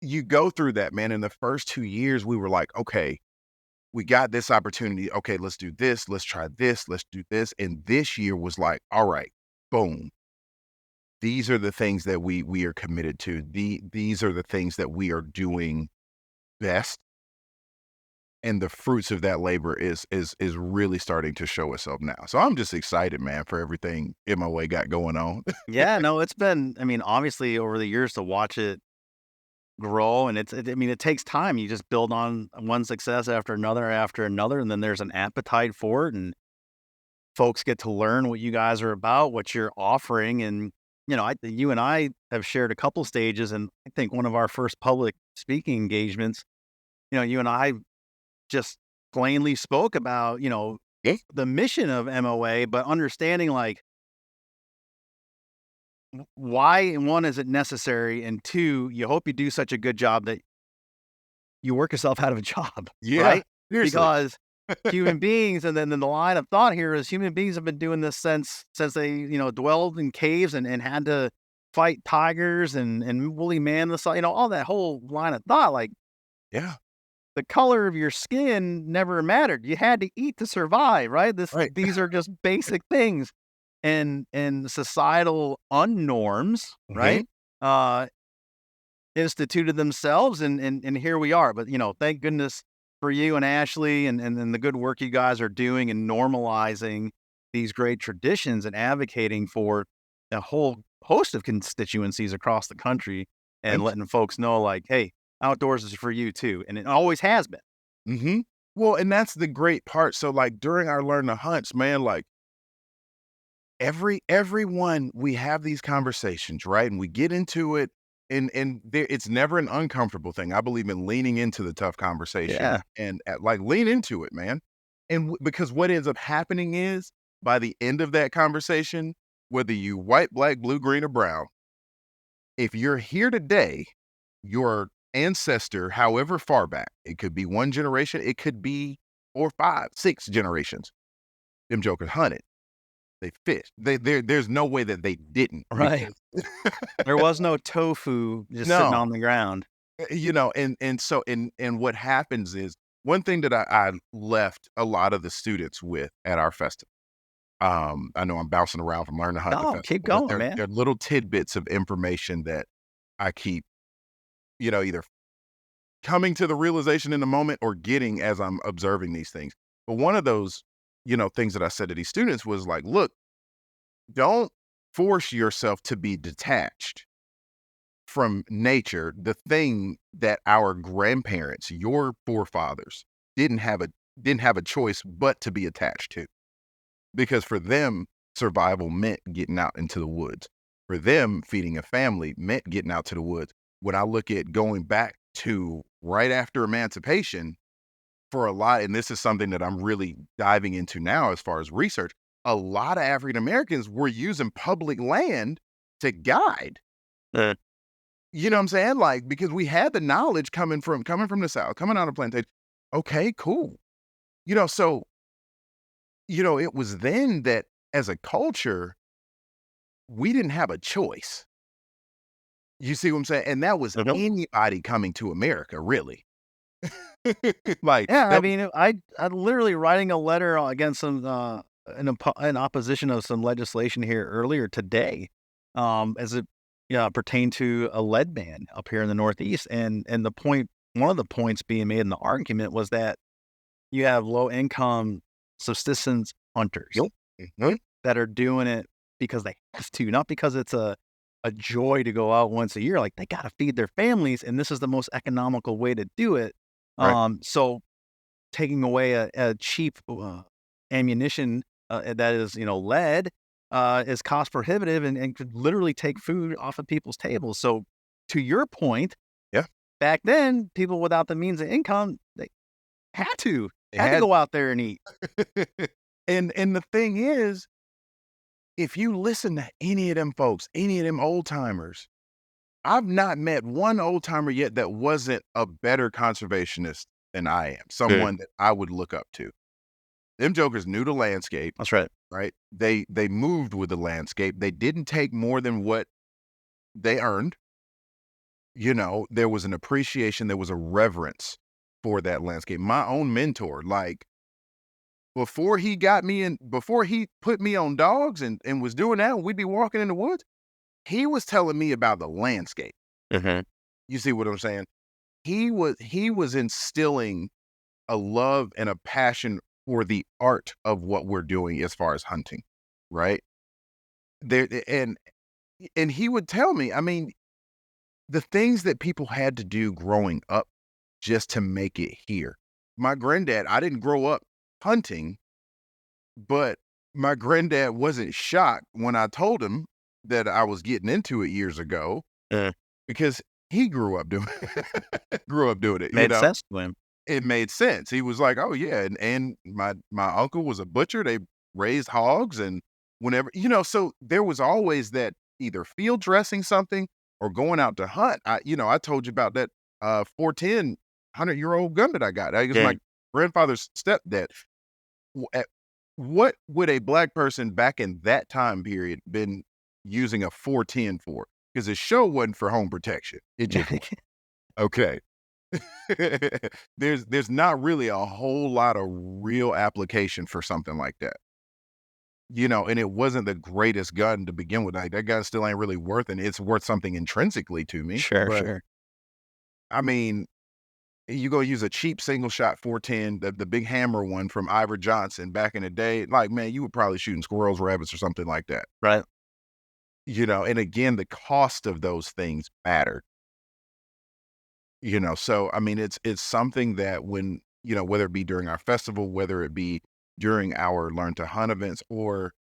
you go through that, man. In the first 2 years, we were like, "Okay, we got this opportunity. Okay, let's do this. Let's try this. Let's do this." And this year was like, all right, boom. These are the things that we are committed to. These are the things that we are doing best. And the fruits of that labor is really starting to show itself now. So I'm just excited, man, for everything MOA got going on. Yeah, no, it's been I mean, obviously, over the years to watch it grow, and I mean, it takes time. You just build on one success after another, and then there's an appetite for it, and folks get to learn what you guys are about, what you're offering, and, you and I have shared a couple stages, and I think one of our first public speaking engagements, you and I just plainly spoke about, Yeah. the mission of MOA, but understanding, like, why, and one, is it necessary, and two, you hope you do such a good job that you work yourself out of a job, Yeah. right? Seriously. Because human beings, and then the line of thought here is human beings have been doing this since they, dwelled in caves and had to fight tigers and woolly mammoths, all that whole line of thought. Like, Yeah. the color of your skin never mattered. You had to eat to survive, right? Right. These are just basic things, and societal unnorms, Mhm. right? Uh, instituted themselves, and here we are. But thank goodness for you and Ashley, and the good work you guys are doing in normalizing these great traditions and advocating for a whole host of constituencies across the country, and Thank you. letting folks know, like, hey, outdoors is for you too, and it always has been. Mhm. Well, and that's the great part. So, like, during our Learn to Hunts, man, like, everyone we have these conversations, right? And we get into it, and there it's never an uncomfortable thing. I believe in leaning into the tough conversation Yeah. and, like, lean into it, man. And because what ends up happening is by the end of that conversation, whether you white, black, blue, green, or brown, if you're here today, your ancestor, however far back, it could be one generation, it could be 4, 5, 6 generations, them jokers hunted. They fished. There's no way that they didn't Right. because There was no tofu just sitting no, on the ground. and so and what happens is one thing that I left a lot of the students with at our festival. I know I'm bouncing around from Learn to Hunt to Oh, keep festival, but going, man. there are little tidbits of information that I keep, either coming to the realization in the moment or getting as I'm observing these things. But one of those, things that I said to these students was like, look, don't force yourself to be detached from nature, the thing that our grandparents, your forefathers, didn't have a didn't have a choice but to be attached to. Because for them, survival meant getting out into the woods. For them, feeding a family meant getting out to the woods. When I look at going back to right after emancipation, for a lot, and this is something that I'm really diving into now as far as research, a lot of African Americans were using public land to guide. Uh, You know what I'm saying? Like, because we had the knowledge coming from the South, coming out of plantation. Okay, cool. So, it was then that as a culture, we didn't have a choice. You see what I'm saying? And that was mhm. anybody coming to America, really. Like Yeah, I that was mean, I literally writing a letter against some, in opposition of some legislation here earlier today, as it, yeah, pertained to a lead ban up here in the Northeast, and one of the points being made in the argument was that you have low income subsistence hunters Yep. Mhm. that are doing it because they have to, not because it's a joy to go out once a year. Like, they gotta feed their families, and this is the most economical way to do it. Right. So taking away a cheap, ammunition, that is, lead, is cost prohibitive, and could literally take food off of people's tables. So, to your point, Yeah. back then, people without the means of income, they had to It had to had go out there and eat. and the thing is, if you listen to any of them folks, any of them old timers, I've not met one old timer yet that wasn't a better conservationist than I am, Yeah. someone that I would look up to. Them jokers knew the landscape, That's right. right? They moved with the landscape. They didn't take more than what they earned. There was an appreciation, there was a reverence for that landscape. My own mentor, like, before he put me on dogs and was doing that, we'd be walking in the woods, he was telling me about the landscape. Mhm. You see what I'm saying? He was instilling a love and a passion for the art of what we're doing as far as hunting, right? There and he would tell me, I mean, the things that people had to do growing up just to make it here. My granddad, I didn't grow up hunting, but my granddad wasn't shocked when I told him that I was getting into it years ago Uh, because he grew up doing grew up doing it. Made sense to him. It made sense. He was like, "Oh, yeah," and my uncle was a butcher, they raised hogs, and whenever so there was always that either field dressing something or going out to hunt. I told you about that, 410 100-year-old gun that I got. I guess Yeah. my grandfather's stepdad. What would a black person back in that time period been using a 410 for? Because it sure wasn't for home protection. It just wasn't. Okay. There's not really a whole lot of real application for something like that. And it wasn't the greatest gun to begin with. Like, that gun still ain't really worth it. It's worth something intrinsically to me. Sure, But sure. I mean, you go use a cheap single shot 410, the big hammer one from Ivor Johnson back in the day. Like, man, you were probably shooting squirrels, rabbits, or something like that. Right. And again, the cost of those things mattered. So I mean, it's something that when, whether it be during our festival, whether it be during our learn to hunt events, or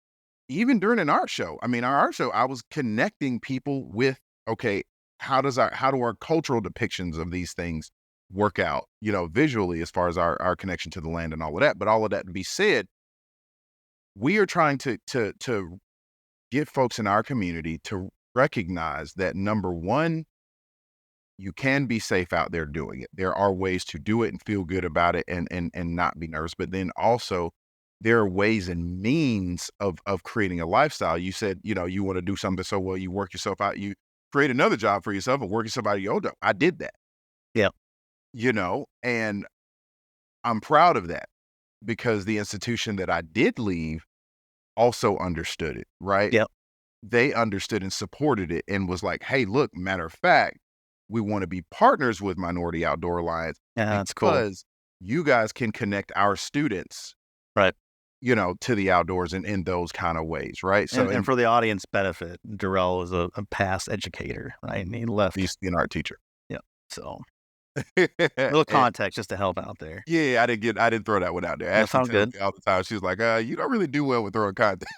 even during an art show. I mean, our art show, I was connecting people with, okay, how do our cultural depictions of these things work out, visually, as far as our connection to the land and all of that. But all of that to be said, we are trying to get folks in our community to recognize that, number one, you can be safe out there doing it. There are ways to do it and feel good about it, and not be nervous. But then also, there are ways and means of creating a lifestyle. You said, you want to do something so well, you work yourself out, you create another job for yourself and work yourself out of your old job. I did that, Yeah. and I'm proud of that, because the institution that I did leave also understood it, right? Yep. They understood and supported it and was like, hey, look, matter of fact, we want to be partners with Minority Outdoor Alliance Yeah, that's cool. because you guys can connect our students, Right. to the outdoors in those kind of ways, right? So, And for the audience benefit, Durrell was a past educator, right? And he left. he used to be an art teacher. Yeah. So a little And context just to help out there. yeah, I didn't throw that one out there. That Ashley sounds tells good. me all the time. She's like, you don't really do well with throwing content.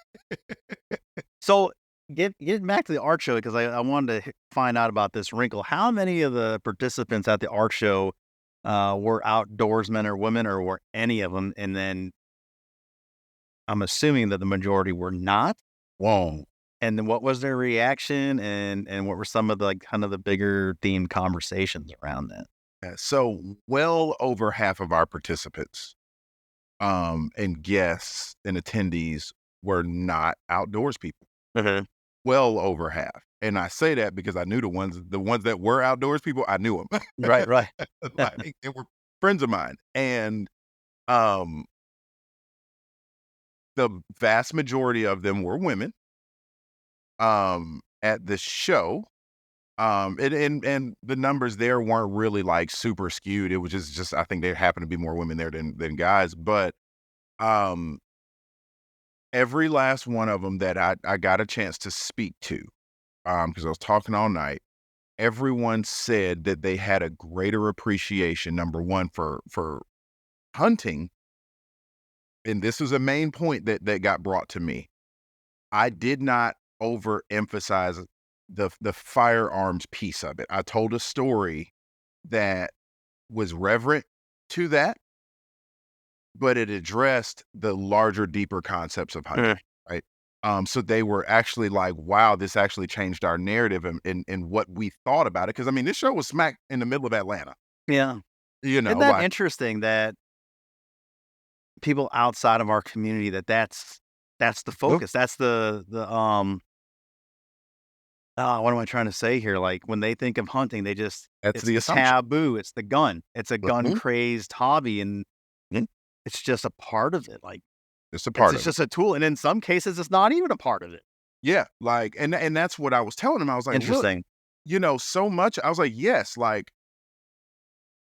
So getting back to the art show, because I wanted to find out about this wrinkle. How many of the participants at the art show were outdoorsmen or women, or were any of them? And then I'm assuming that the majority were not. Whoa. And then what was their reaction, and what were some of the, like, kind of the bigger themed conversations around that? Yeah, so well over half of our participants, and guests and attendees were not outdoors people. Mhm. Well over half. And I say that because I knew the ones that were outdoors people, I knew them. Right, right. Like, they were friends of mine. And, um, the vast majority of them were women, at the show. And the numbers there weren't really, like, super skewed. It was just I think there happened to be more women there than guys. But, um, every last one of them that I got a chance to speak to, because I was talking all night, everyone said that they had a greater appreciation, number one, for hunting. And this was a main point that got brought to me. I did not overemphasize the firearms piece of it. I told a story that was reverent to that, but it addressed the larger, deeper concepts of hunting, Mhm. right? So they were actually like, wow, this actually changed our narrative and what we thought about it. Cause I mean, this show was smack in the middle of Atlanta, Yeah. Isn't that like, interesting that people outside of our community, that's the look, focus. That's what am I trying to say here? Like, when they think of hunting, that's it's the the assumption. taboo, it's the gun. It's a Mhm, gun-crazed hobby, and mhm. it's just a part of it. Like, It's a it's part it's of it. just a tool, and in some cases, it's not even a part of it. Yeah. Like, and that's what I was telling him. I was like, look, Interesting. so much. I was like, yes, like,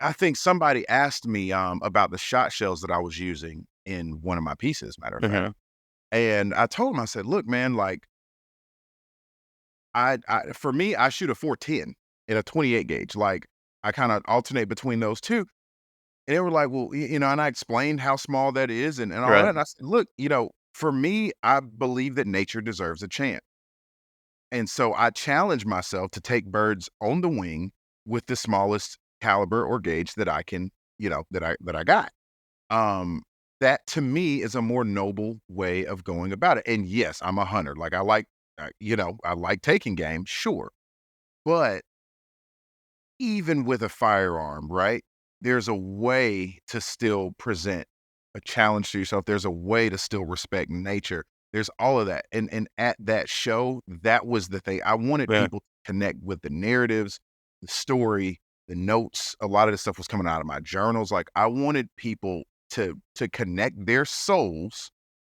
I think somebody asked me, about the shot shells that I was using in one of my pieces, matter of fact. Mhm. And I told him, I said, look, man, like, for me, I shoot a 410 in a 28 gauge. Like, I kind of alternate between those two. And they were like, well, and I explained how small that is and all that. Right. And I said, look, for me, I believe that nature deserves a chance. And so I challenge myself to take birds on the wing with the smallest caliber or gauge that I can, that I got. Um, that to me is a more noble way of going about it. And yes, I'm a hunter. Like, I like, I like taking game, sure. But even with a firearm, right? There's a way to still present a challenge to yourself. There's a way to still respect nature. There's all of that. And at that show, that was the thing. I wanted Yeah. people to connect with the narratives, the story, the notes, a lot of the stuff was coming out of my journals. Like I wanted people to connect their souls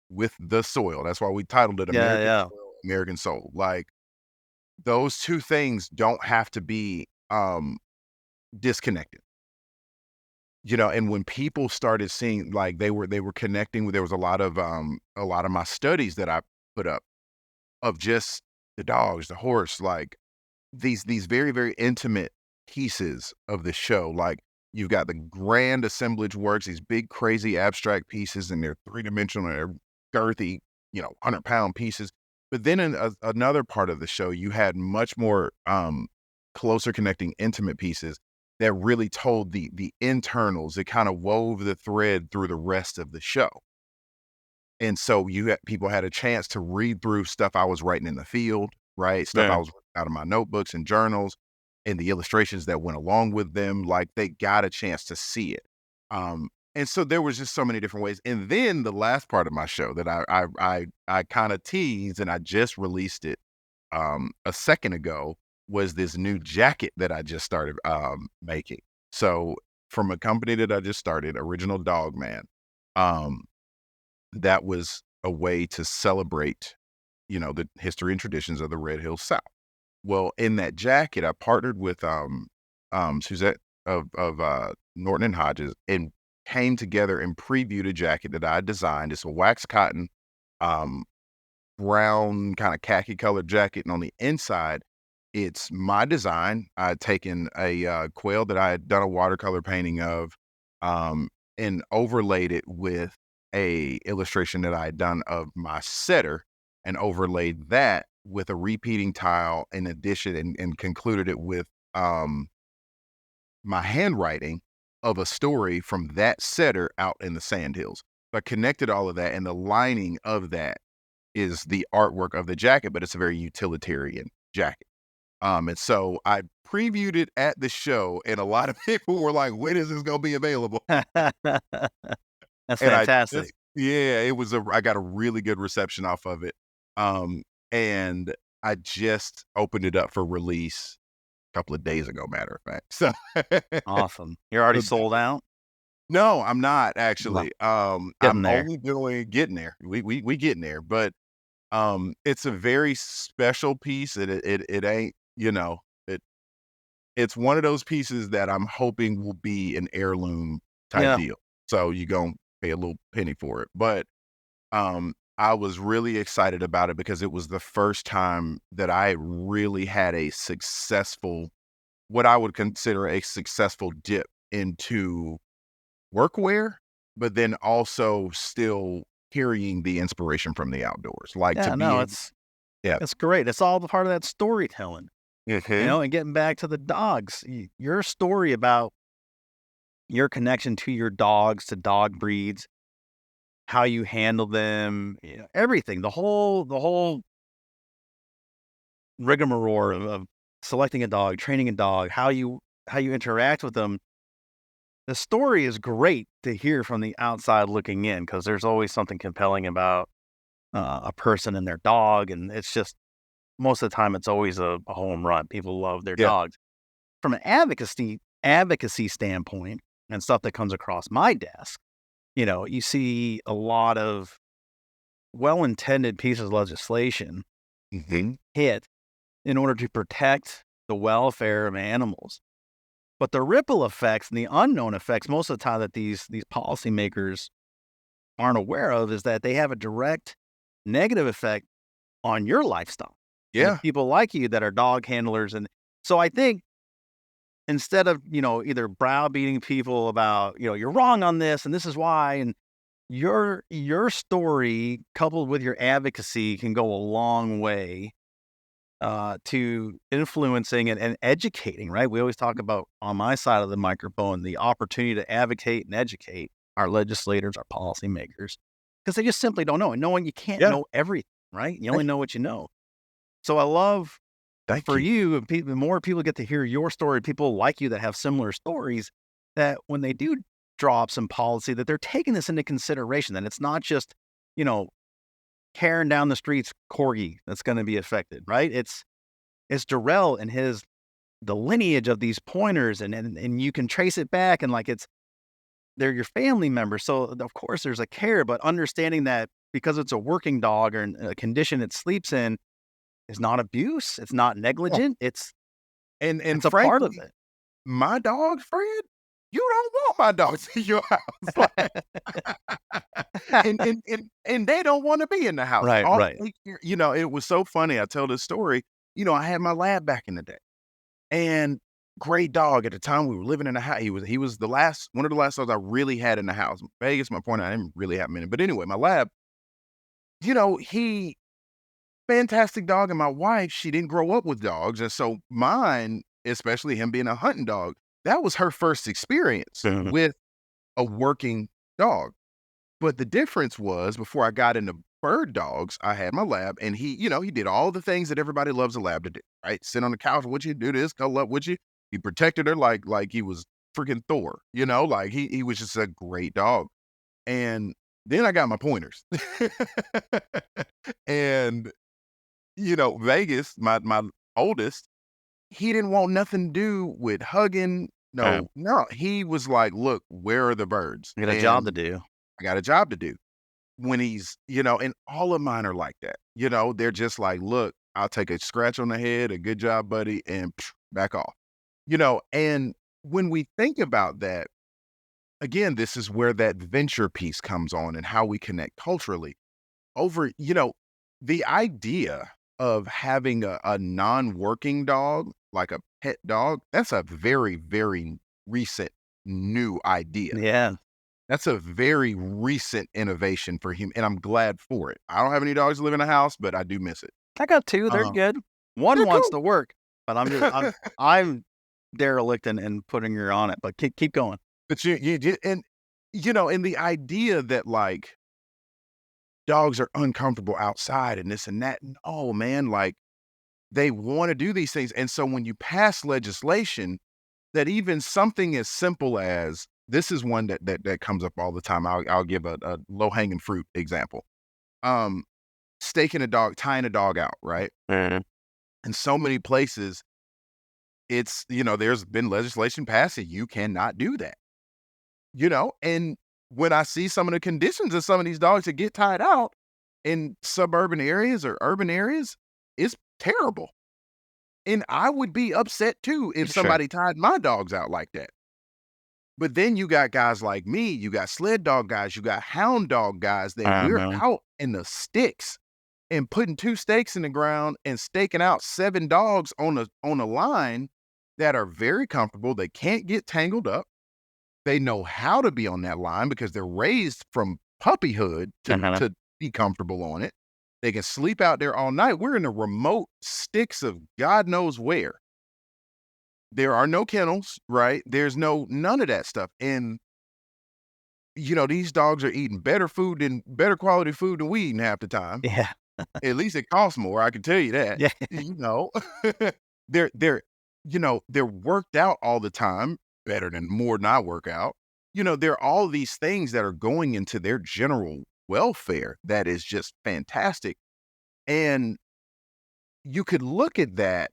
with the soil. That's why we titled it Yeah, American yeah. Soil, American Soul. Like those two things don't have to be disconnected. And when people started seeing like they were connecting with, there was a lot of my studies that I put up of just the dogs, the horse, like these very, very intimate pieces of the show. Like you've got the grand assemblage works, these big, crazy abstract pieces, and they're three-dimensional, they're girthy, 100-pound pieces. But then in another part of the show, you had much more closer connecting intimate pieces that really told the internals. It kind of wove the thread through the rest of the show. And so people had a chance to read through stuff I was writing in the field, right? Stuff I Yeah. was out of my notebooks and journals and the illustrations that went along with them. Like they got a chance to see it. And so there was just so many different ways. And then the last part of my show that I kind of teased and I just released it a second ago was this new jacket that I just started making. So from a company that I just started, Original Dog Man. Um, that was a way to celebrate, the history and traditions of the Red Hills South. Well, in that jacket, I partnered with Suzette of Norton and Hodges and came together and previewed a jacket that I designed. It's a wax cotton, um, brown kind of khaki colored jacket, and on the inside, it's my design. I had taken a quail that I had done a watercolor painting of, and overlaid it with a illustration that I had done of my setter, and overlaid that with a repeating tile in addition, and concluded it with my handwriting of a story from that setter out in the sandhills. So I connected all of that, and the lining of that is the artwork of the jacket, but it's a very utilitarian jacket. And so I previewed it at the show, and a lot of people were like, "When is this gonna be available?" That's And I fantastic. just yeah, I got a really good reception off of it. And I just opened it up for release a couple of days ago, matter of fact. So Awesome. You're already so sold out? no, I'm not Well, actually. getting I'm there. only doing getting there. We getting there, but it's a very special piece, and it ain't, it's one of those pieces that I'm hoping will be an heirloom type Yeah. deal. So you gonna pay a little penny for it. But I was really excited about it because it was the first time that I really had a successful, what I would consider a successful dip into workwear, but then also still carrying the inspiration from the outdoors. Like to Yeah, be no, able, yeah. it's great. It's all the part of that storytelling, Mhm. and getting back to the dogs, your story about your connection to your dogs, to dog breeds, how you handle them, everything, the whole rigmarole of selecting a dog, training a dog, how you interact with them. The story is great to hear from the outside looking in because there's always something compelling about a person and their dog, and it's just most of the time it's always a home run. People love their Yeah. dogs. From an advocacy standpoint and stuff that comes across my desk, you see a lot of well-intended pieces of legislation Mhm. hit in order to protect the welfare of animals. But the ripple effects and the unknown effects most of the time that these policymakers aren't aware of is that they have a direct negative effect on your lifestyle and the Yeah. people like you that are dog handlers. And so I think instead of, either browbeating people about, you're wrong on this and this is why, and your story coupled with your advocacy can go a long way to influencing and educating, right? We always talk about on my side of the microphone the opportunity to advocate and educate our legislators, our policymakers, because they just simply don't know. And knowing you can't Yeah. know everything, right? You only Thank know what you know. So I love thank for you. you, and the more people get to hear your story, people like you that have similar stories, that when they do draw up some policy, that they're taking this into consideration, that it's not just, you know, carrying down the streets corgi that's going to be affected, right? It's Durrell and his the lineage of these pointers, and you can trace it back, and like they're your family members. So of course there's a care, but understanding that because it's a working dog or in a condition it sleeps in is not abuse, it's not Yeah. negligent, And it's a part of frankly, it. my dog, Fred, you don't want my dogs in your house. And they don't wanna be in the house. Right, right. It was so funny. I tell this story. I had my lab back in the day, and great dog. At the time, we were living in a house. He was the last one of the last dogs I really had in the house. Vegas, my point, I didn't really have many. But anyway, my lab, he fantastic dog, and my wife, she didn't grow up with dogs, and so mine, especially him being a hunting dog, that was her first experience Mhm. with a working dog. But the difference was before I got into bird dogs, I had my lab, and he did all the things that everybody loves a lab to do, right? Sit on the couch with you, do this, cuddle up with you. He protected her like he was freaking Thor, like he was just a great dog. And then I got my pointers. And Vegas, my oldest, he didn't want nothing to do with hugging. Yeah. No, no. He was like, look, where are the birds? You got a job to And do. I got a job to do. When and all of mine are like that. They're just like, look, I'll take a scratch on the head, a good job, buddy, and back off. And when we think about that, again, this is where that venture piece comes on and how we connect culturally over, the idea of having a non-working dog, like a pet dog, that's a very, very recent new idea. Yeah. That's a very recent innovation for him, and I'm glad for it. I don't have any dogs that live in a house, but I do miss it. I got 2, they're Uh, good. One they're wants cool. to work, but I'm derelict in putting her on it, but keep going. But and the idea that, like, dogs are uncomfortable outside and this and that, and oh, man, like, they wanna do these things, and so when you pass legislation that even something as simple as this is one that comes up all the time. I'll give a low-hanging fruit example. Um, Staking a dog, tying a dog out, right? Mhm. In so many places, there's been legislation passed that you cannot do that, and when I see some of the conditions of some of these dogs that get tied out in suburban areas or urban areas, it's terrible. And I would be upset too if Sure. somebody tied my dogs out like that. But then you got guys like me, you got sled dog guys, you got hound dog guys that we're Mhm. out in the sticks and putting 2 stakes in the ground and staking out 7 dogs on a line that are very comfortable. They can't get tangled up. They know how to be on that line because they're raised from puppyhood to Uh-huh. to be comfortable on it. They can sleep out there all night. We're in the remote sticks of God knows where. There are no kennels, right? There's none of that stuff. And these dogs are eating better quality food than we eating half the time. Yeah. At least it costs more, I can tell you that. Yeah. You know, they're they're worked out all the time, better than more than I work out. There are all these things that are going into their general welfare that is just fantastic. And you could look at that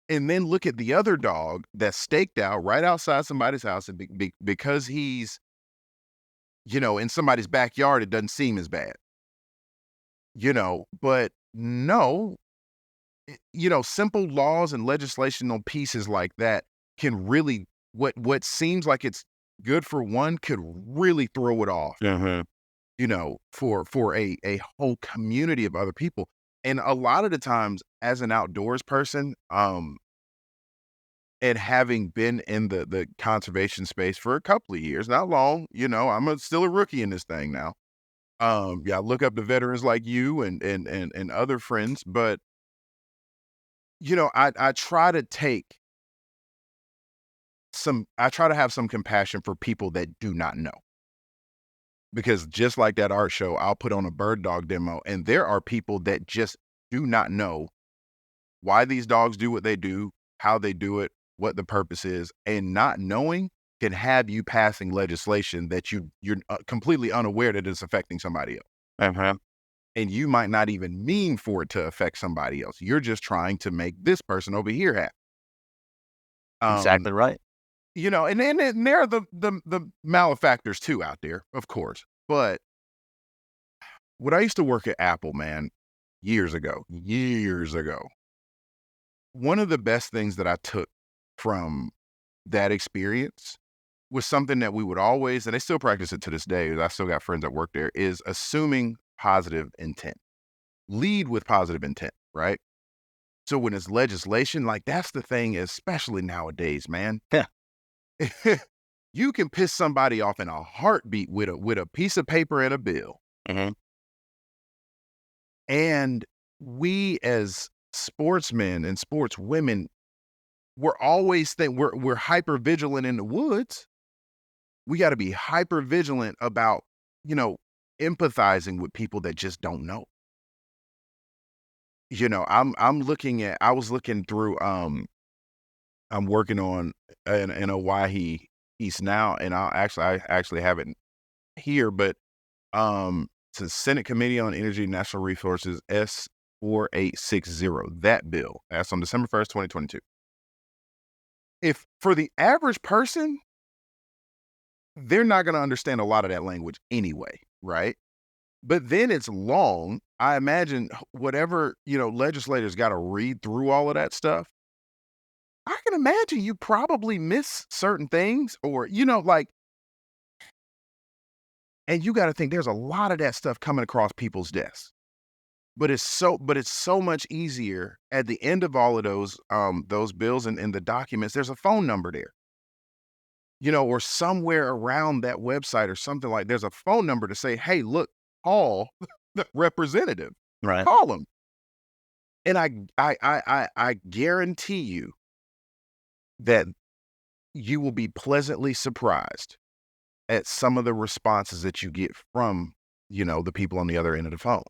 and then look at the other dog that's staked out right outside somebody's house, and because he's, in somebody's backyard, it doesn't seem as bad, but no, simple laws and legislational pieces like that can really, what seems like it's good for one could really throw it off, Mhm. for a whole community of other people. And a lot of the times as an outdoors person, and having been in the conservation space for a couple of years, not long, I'm still a rookie in this thing now. Yeah, I look up to veterans like you and other friends, but I try to have some compassion for people that do not know. Because just like that art show, I'll put on a bird dog demo, and there are people that just do not know why these dogs do what they do, how they do it, what the purpose is, and not knowing can have you passing legislation that you're completely unaware that it's affecting somebody else. Uh-huh. And you might not even mean for it to affect somebody else. You're just trying to make this person over here happy. Exactly right. And there are the malefactors too out there, of course. But when I used to work at Apple, man, years ago, one of the best things that I took from that experience was something that we would always, and they still practice it to this day, I still got friends that work there, is assuming positive intent. Lead with positive intent, right? So when it's legislation, like that's the thing, especially nowadays, man. Yeah. You can piss somebody off in a heartbeat with a piece of paper and a bill. Mm-hmm. And we as sportsmen and sportswomen, we're hyper vigilant in the woods. We got to be hyper vigilant about, you know, empathizing with people that just don't know. I was looking through I'm working on an Owyhee piece now, and I actually have it here, but it's a Senate Committee on Energy and Natural Resources S4860. That bill that's on December 1st, 2022. If for the average person, they're not going to understand a lot of that language anyway, right? But then it's long. I imagine whatever, legislators got to read through all of that stuff. I can imagine you probably miss certain things or, and you got to think there's a lot of that stuff coming across people's desks. But it's so much easier at the end of all of those bills and the documents. There's a phone number there, or somewhere around that website or something like there's a phone number to say, hey, look, call the representative, Right. call them. And I guarantee you that you will be pleasantly surprised at some of the responses that you get from, the people on the other end of the phone.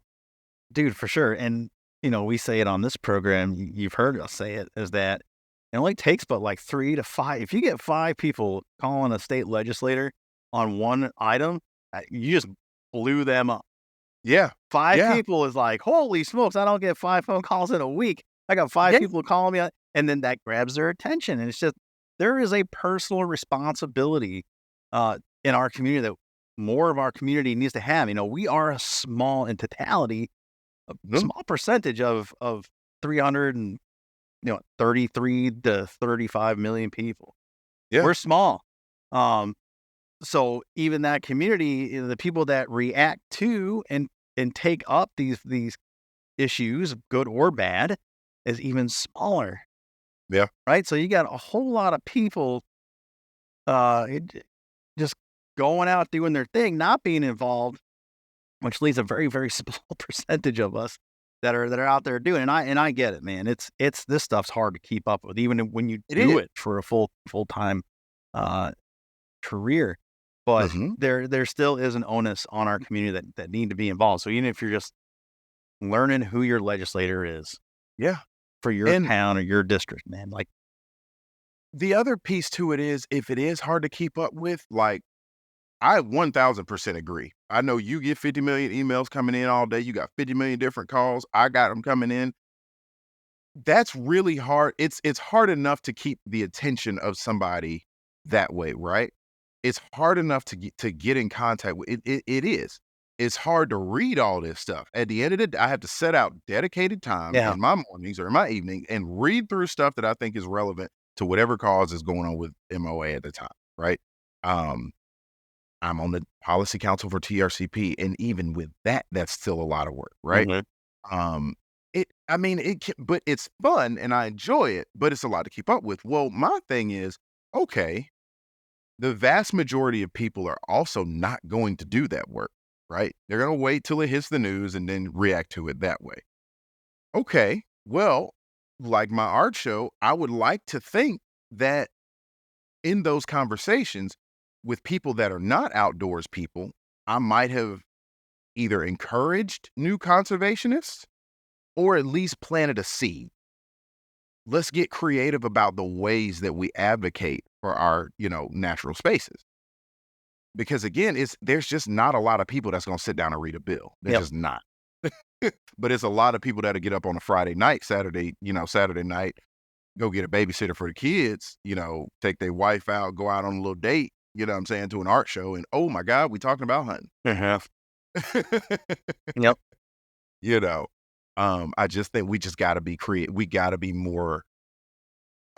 Dude, for sure. And, we say it on this program, you've heard us say it, is that it only takes but like 3 to 5. If you get 5 people calling a state legislator on one item, you just blew them up. Yeah. 5 people is like, holy smokes, I don't get 5 phone calls in a week. I got 5 people calling me, and then that grabs their attention. And it's just, there is a personal responsibility in our community that more of our community needs to have. We are a small, in totality, a small percentage of 333 to 35 million people. Yeah. We're small. So even that community, the people that react to and take up these issues, good or bad, is even smaller. Yeah. Right. So you got a whole lot of people just going out doing their thing, not being involved, which leaves a very, very small percentage of us that are out there doing it. And I get it, man. It's this stuff's hard to keep up with, even when you do it for a full-time career. But there still is an onus on our community that need to be involved. So even if you're just learning who your legislator is, for your town or your district, man, like. The other piece to it is, if it is hard to keep up with, like, I 1000% agree. I know you get 50 million emails coming in all day. You got 50 million different calls. I got them coming in. That's really hard. It's hard enough to keep the attention of somebody that way, right? It's hard enough to get in contact with it. It is. It's hard to read all this stuff. At the end of the day, I have to set out dedicated time in my mornings or in my evening and read through stuff that I think is relevant to whatever cause is going on with MOA at the time, right? I'm on the policy council for TRCP, and even with that, that's still a lot of work, right? But it's fun and I enjoy it, but it's a lot to keep up with. Well, my thing is, okay, the vast majority of people are also not going to do that work, right? They're going to wait till it hits the news and then react to it that way. Okay, well, like my art show, I would like to think that in those conversations with people that are not outdoors people, I might have either encouraged new conservationists or at least planted a seed. Let's get creative about the ways that we advocate for our, natural spaces. Because again, there's just not a lot of people that's going to sit down and read a bill. There's just not. But it's a lot of people that'll get up on a Friday night, Saturday night, go get a babysitter for the kids, take their wife out, go out on a little date, you know what I'm saying, to an art show, and, oh my God, we talking about hunting. Uh-huh. Yep. You know? I just think we just gotta be we gotta be more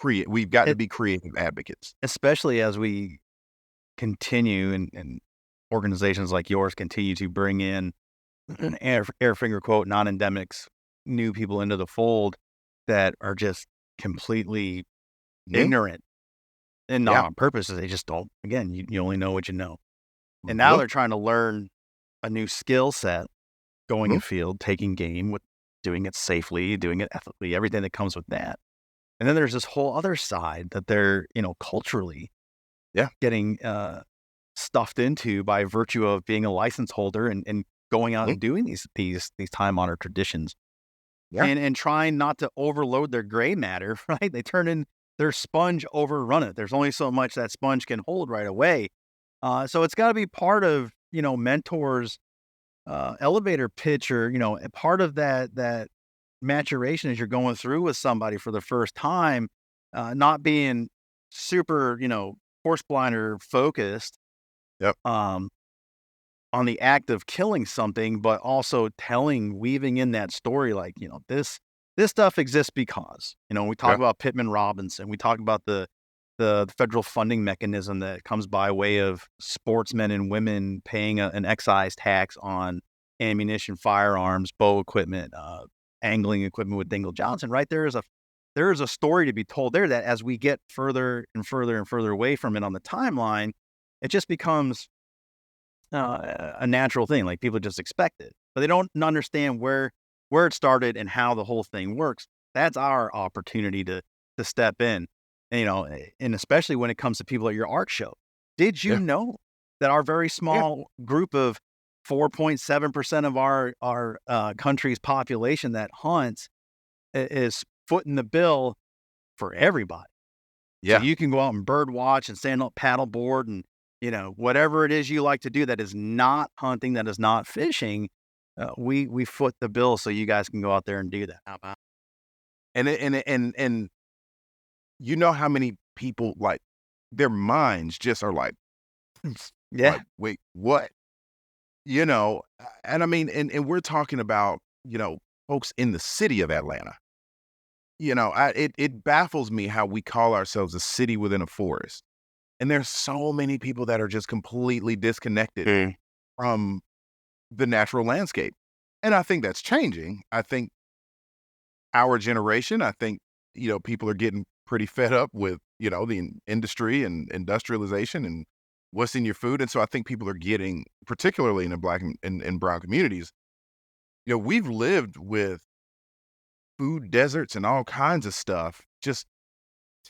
we've got to It be creative advocates. especially as we continue and organizations like yours continue to bring in air finger quote non-endemics, new people into the fold that are just completely Yeah, ignorant and not yeah, on purpose. They just don't. Again, you only know what you know. And now mhm, they're trying to learn a new skill set, going mhm, afield, taking game with doing it safely, doing it ethically, everything that comes with that. And then there's this whole other side that they're, culturally yeah, getting stuffed into by virtue of being a license holder and going out mhm, and doing these time honored traditions yeah, and trying not to overload their gray matter, right? They turn in their sponge, overrun it. There's only so much that sponge can hold right away. So it's got to be part of mentors elevator pitch or a part of that maturation as you're going through with somebody for the first time, not being super horse blinder focused yep, um, on the act of killing something, but also weaving in that story like this stuff exists because we talk yeah, about Pittman Robinson, we talk about the federal funding mechanism that comes by way of sportsmen and women paying an excise tax on ammunition, firearms, bow equipment, angling equipment with Dingle Johnson. Right there is a story to be told there that as we get further and further and further away from it on the timeline, it just becomes a natural thing. Like people just expect it, but they don't understand where it started and how the whole thing works. That's our opportunity to step in, and especially when it comes to people at your art show. Did you yeah, know that our very yeah, small group of 4.7% of our country's population that hunts is footing the bill for everybody? So yeah, you can go out and bird watch and stand up paddleboard and, whatever it is you like to do that is not hunting, that is not fishing, we foot the bill so you guys can go out there and do that. How about and you know how many people, like, their minds just are like, yeah, like, "Wait, what?" And I mean, and we're talking about, folks in the city of Atlanta. It baffles me how we call ourselves a city within a forest. And there's so many people that are just completely disconnected mm, from the natural landscape. And I think that's changing. I think our generation, I think, people are getting pretty fed up with, the industry and industrialization and what's in your food. And so I think people are getting, particularly in the black and brown communities, we've lived with food deserts and all kinds of stuff, just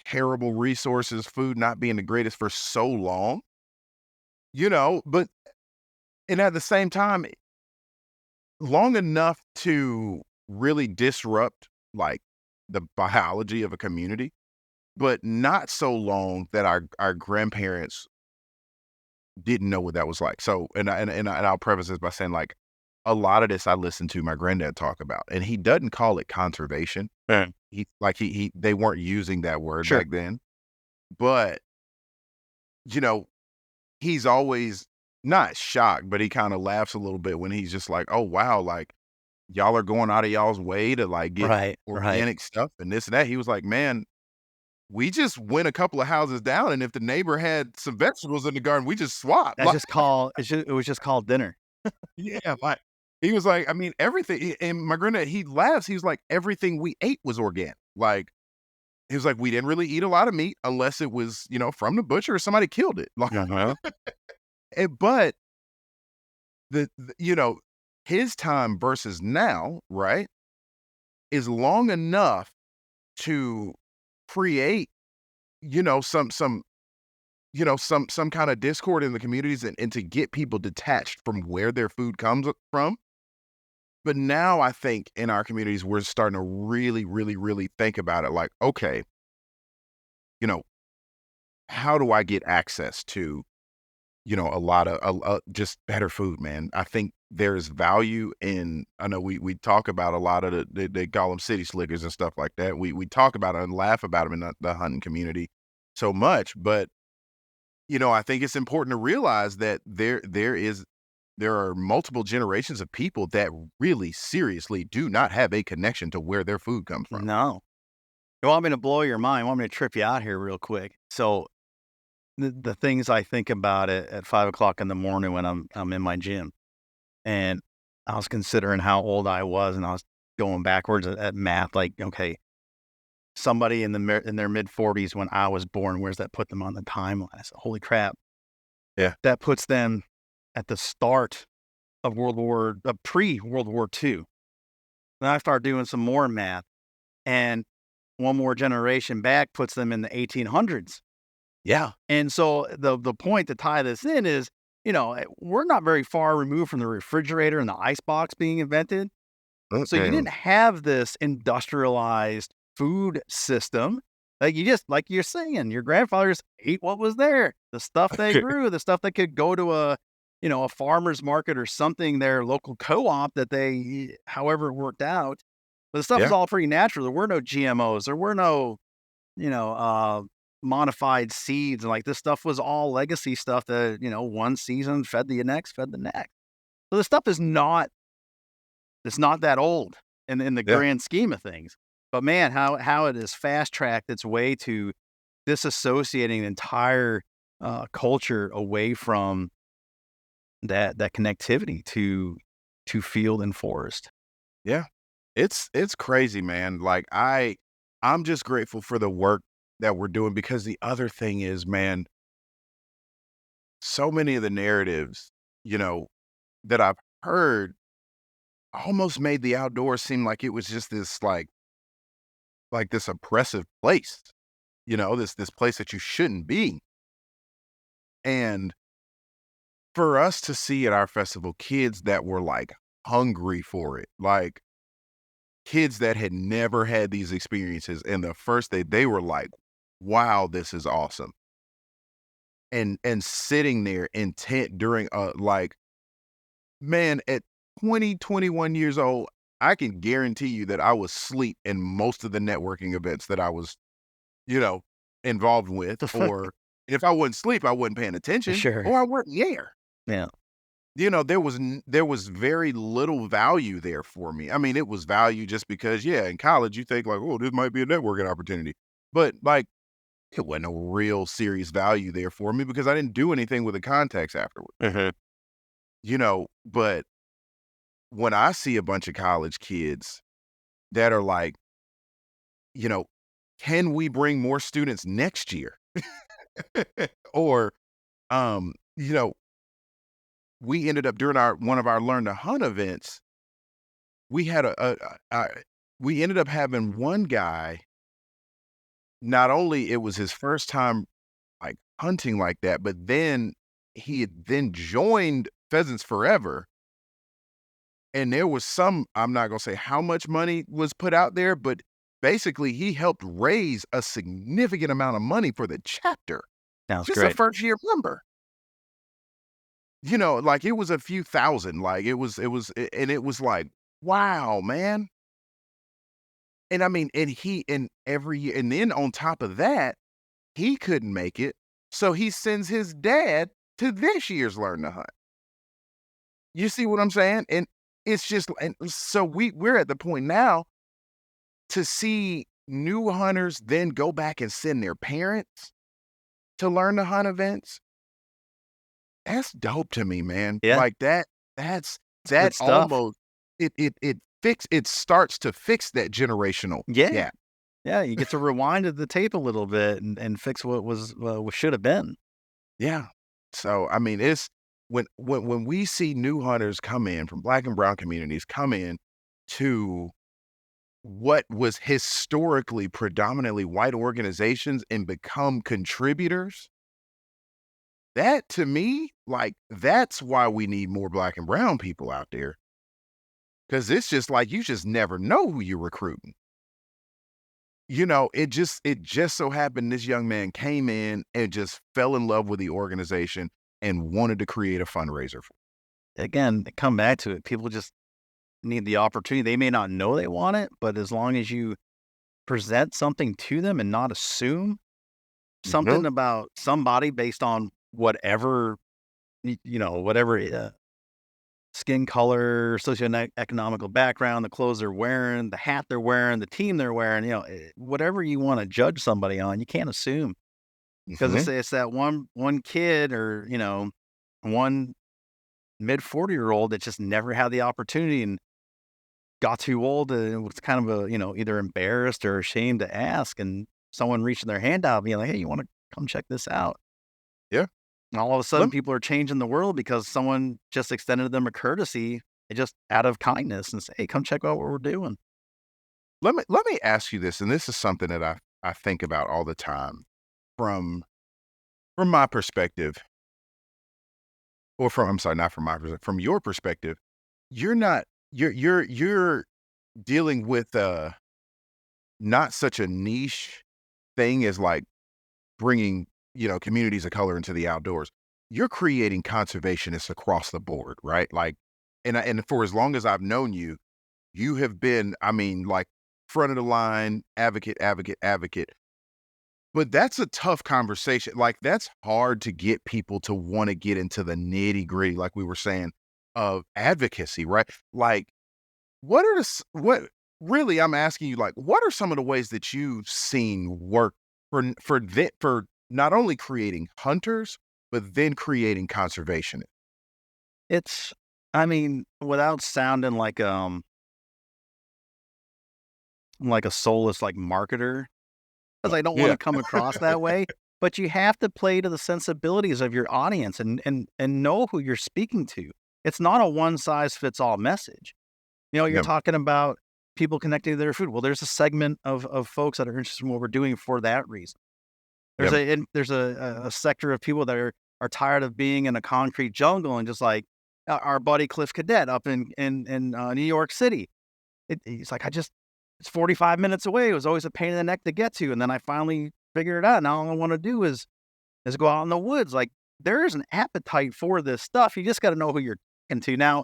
terrible resources, food not being the greatest for so long, but and at the same time, long enough to really disrupt, like, the biology of a community, but not so long that our grandparents didn't know what that was like. So, and I'll preface this by saying, like, a lot of this I listened to my granddad talk about, and he doesn't call it conservation. yeah, He they weren't using that word sure. back then, but, you know, he's always not shocked, but he kinda laughs a little bit when he's just like, "Oh, wow, like, y'all are going out of y'all's way to, like, get Right, right. organic stuff and this and that." He was like, "Man, we just went a couple of houses down, and if the neighbor had some vegetables in the garden, we just swapped." That's just called it was just called dinner. Yeah, like, he was like, I mean, everything and my granddad, he laughs, he was like, "Everything we ate was organic." Like, he was like, "We didn't really eat a lot of meat unless it was, from the butcher or somebody killed it." Like, Uh-huh. but the his time versus now, right, is long enough to create, some some kinda discord in the communities and to get people detached from where their food comes from. But now I think in our communities, we're starting to really, really, really think about it like, "Okay, you know, how do I get access to a lot of just better food, man. I think there's value in. I know we talk about a lot of they call them city slickers and stuff like that. We talk about it and laugh about them in the hunting community so much, but I think it's important to realize that there are multiple generations of people that really seriously do not have a connection to where their food comes from. No. You want me to blow your mind? You want me to trip you out here real quick? So the things I think about it at 5 o'clock in the morning when I'm in my gym, and I was considering how old I was, and I was going backwards at math. Like, okay, somebody in their mid-40s when I was born, where's that put them on the timeline? I said, holy crap. Yeah. That puts them at the start of pre-World War II. Then I start doing some more math, and one more generation back puts them in the 1800s. Yeah. And so the point to tie this in is, we're not very far removed from the refrigerator and the icebox being invented. So you Okay. didn't have this industrialized food system. Like you're saying, your grandfathers ate what was there, the stuff they grew, the stuff that could go to a farmer's market or something, their local co-op that they, however it worked out. But the stuff is Yeah. all pretty natural. There were no GMOs. There were no, modified seeds. And like this stuff was all legacy stuff that, one season fed the next. So the stuff is it's not that old in the Yeah. grand scheme of things. But man, how it has fast tracked its way to disassociating the entire culture away from that connectivity to field and forest. Yeah. It's crazy, man. Like I'm just grateful for the work that we're doing because the other thing is, man, so many of the narratives, that I've heard almost made the outdoors seem like it was just this like this oppressive place, this place that you shouldn't be. And for us to see at our festival kids that were like hungry for it, like kids that had never had these experiences, and the first day they were like, wow, this is awesome. And sitting there intent during man, at 20, 21 years old, I can guarantee you that I was asleep in most of the networking events that I was, you know, involved with, or if I wouldn't sleep, I wasn't paying attention, Sure. or I wasn't there. Yeah. There was very little value there for me. I mean, it was value just because, yeah, in college you think like, oh, this might be a networking opportunity, but like it wasn't a real serious value there for me because I didn't do anything with the contacts afterward. Mhm. But when I see a bunch of college kids that are like, you know, can we bring more students next year? Or, um, you know, we ended up during one of our Learn to Hunt events, we had we ended up having one guy, not only it was his first time like hunting like that, but then he had then joined Pheasants Forever. And there was I'm not gonna say how much money was put out there, but basically he helped raise a significant amount of money for the chapter. Sounds Just a great. first year member. Like it was a few thousand. Like and it was like, wow, man. And I mean, and every year, and then on top of that, he couldn't make it. So he sends his dad to this year's Learn to Hunt. You see what I'm saying? And it's just, and so we're at the point now to see new hunters then go back and send their parents to Learn to Hunt events. That's dope to me, man. Yeah. Like that's It's that good stuff. almost it starts to fix that generational Yeah. gap. Yeah, you get to rewind the tape a little bit and fix what was what should have been. Yeah. So I mean, it's when we see new hunters come in from Black and brown communities come in to what was historically predominantly white organizations and become contributors, that to me, like, that's why we need more Black and brown people out there. Cause it's just like you just never know who you're recruiting. It just so happened this young man came in and just fell in love with the organization, and wanted to create a fundraiser for. Again, come back to it. People just need the opportunity. They may not know they want it, but as long as you present something to them and not assume Mhm. something about somebody based on whatever, whatever skin color, socioeconomical background, the clothes they're wearing, the hat they're wearing, the team they're wearing, whatever you want to judge somebody on, you can't assume because Mhm. it's that one kid or one mid 40-year-old that just never had the opportunity and got too old and was kind of either embarrassed or ashamed to ask, and someone reaching their hand out, being like, "Hey, you want to come check this out?" Yeah. And all of a sudden, Lem people are changing the world because someone just extended them a courtesy, just out of kindness, and say, "Hey, come check out what we're doing." let me ask you this, and this is something that I think about all the time from my perspective, or from I'm sorry, not from my perspective, from your perspective. You're not you're dealing with, not such a niche thing as, like, bringing, communities of color into the outdoors. You're creating conservationists across the board, right? Like, and for as long as I've known you, you have been, I mean, like, front of the line, advocate, advocate, advocate. But that's a tough conversation. Like, that's hard to get people to wanna get into the nitty-gritty, like we were saying, of advocacy, right? Like, what are the s what really, I'm asking you, like, what are some of the ways that you've seen work for not only creating hunters, but then creating conservationists? It's, I mean, without sounding like a soulless like marketer, because I don't want Yeah, to come across that way. But you have to play to the sensibilities of your audience and know who you're speaking to. It's not a one size fits all message. You're yeah, talking about people connecting to their food. Well, there's a segment of folks that are interested in what we're doing for that reason. yeah, There's a sector of people that are tired of being in a concrete jungle and just like our buddy Cliff Cadet up in New York City. He's like, it's 45 minutes away. It was always a pain in the neck to get to, and then I finally figured it out. Now all I want to do is go out in the woods. Like there is an appetite for this stuff. You just got to know who you're talking to. Now,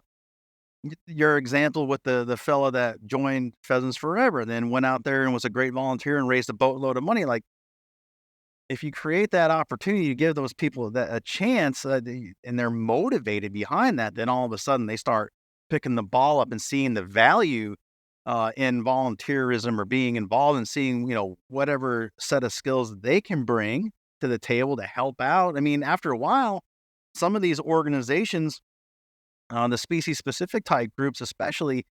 your example with the fella that joined Pheasants Forever, then went out there and was a great volunteer and raised a boatload of money. Like if you create that opportunity, you give those people that a chance, and they're motivated behind that, then all of a sudden they start picking the ball up and seeing the value in volunteerism or being involved and seeing, whatever set of skills they can bring to the table to help out. I mean, after a while, some of these organizations, the species specific type groups, especially,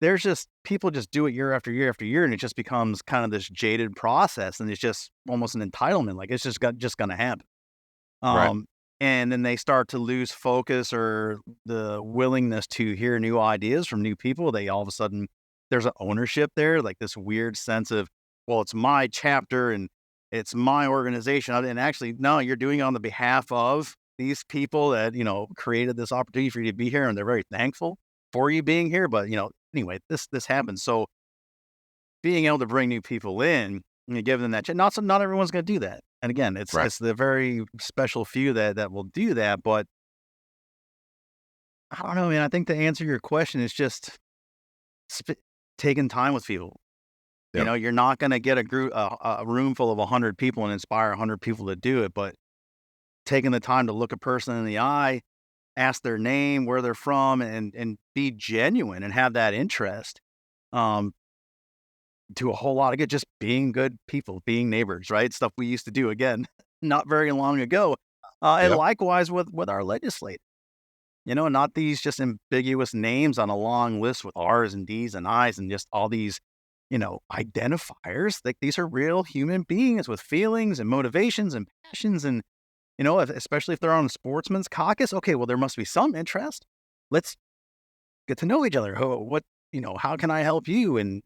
there's just people just do it year after year after year, and it just becomes kind of this jaded process, and it's just almost an entitlement. Like it's just going to happen. right, Um, and then they start to lose focus or the willingness to hear new ideas from new people. They all of a sudden there's an ownership there, like this weird sense of, well, it's my chapter and it's my organization. And actually, no, you're doing it on the behalf of these people that, created this opportunity for you to be here. And they're very thankful for you being here. But, anyway, this happens. So being able to bring new people in and give them that chance. Not everyone's going to do that. And again, it's right. it's the very special few that will do that. But I don't know, man. I think to answer your question is just sp- taking time with people. Yep, You're not going to get a room full of 100 people and inspire 100 people to do it, but taking the time to look a person in the eye, ask their name, where they're from, and be genuine and have that interest. Um, do a whole lot of good, just being good people, being neighbors, right? Stuff we used to do again, not very long ago. And yep, likewise with our legislators, not these just ambiguous names on a long list with R's and D's and I's and just all these, identifiers. Like these are real human beings with feelings and motivations and passions. And, especially if they're on a sportsman's caucus, okay, well, there must be some interest. Let's get to know each other. How can I help you? And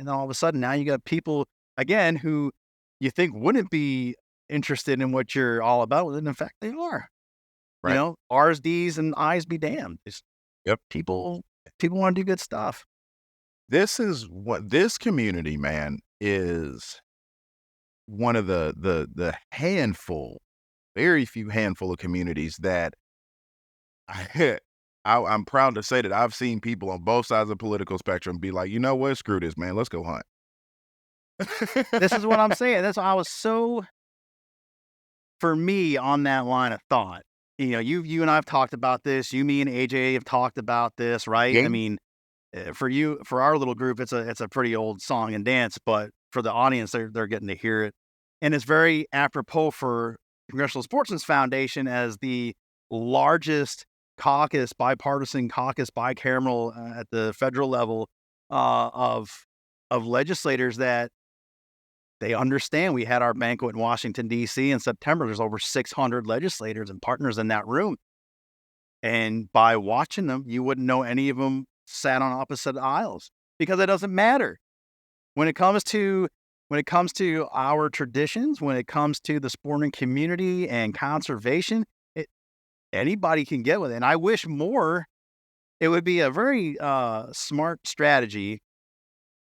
all of a sudden now you got people again who you think wouldn't be interested in what you're all about, and in fact they are. right. R's, D's, and I's be damned. It's Yep. people want to do good stuff. This community, man, is one of the handful, very few handful of communities that I'm proud to say that I've seen people on both sides of the political spectrum be like, you know what, screw this, man, let's go hunt. This is what I'm saying. That's why I was so, for me, on that line of thought. You and I have talked about this. You, me, and AJ have talked about this, right? Yeah. I mean, for our little group, it's a pretty old song and dance, but for the audience, they're getting to hear it, and it's very apropos for Congressional Sportsmen's Foundation as the largest bipartisan caucus, bicameral at the federal level of legislators that they understand. We had our banquet in Washington, D.C. in September. There's over 600 legislators and partners in that room. And by watching them, you wouldn't know any of them sat on opposite aisles because it doesn't matter. When it comes to our traditions, when it comes to the sporting community and conservation, anybody can get with it. And I wish more. It would be a very smart strategy,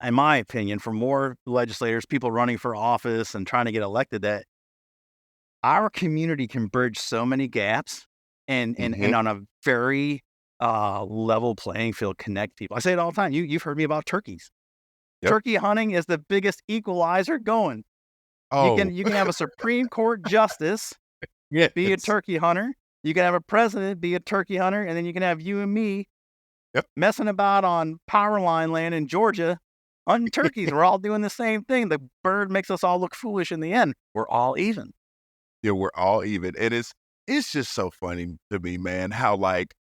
in my opinion, for more legislators, people running for office and trying to get elected, that our community can bridge so many gaps and Mhm. on a very level playing field connect people. I say it all the time. You've heard me about turkeys. Yep. Turkey hunting is the biggest equalizer going. Oh, You can have a Supreme Court justice be a yes. turkey hunter. You can have a president be a turkey hunter, and then you can have you and me Yep. messing about on power line land in Georgia hunting turkeys. We're all doing the same thing. The bird makes us all look foolish in the end. We're all even. Yeah, we're all even. And it's just so funny to me, man, how like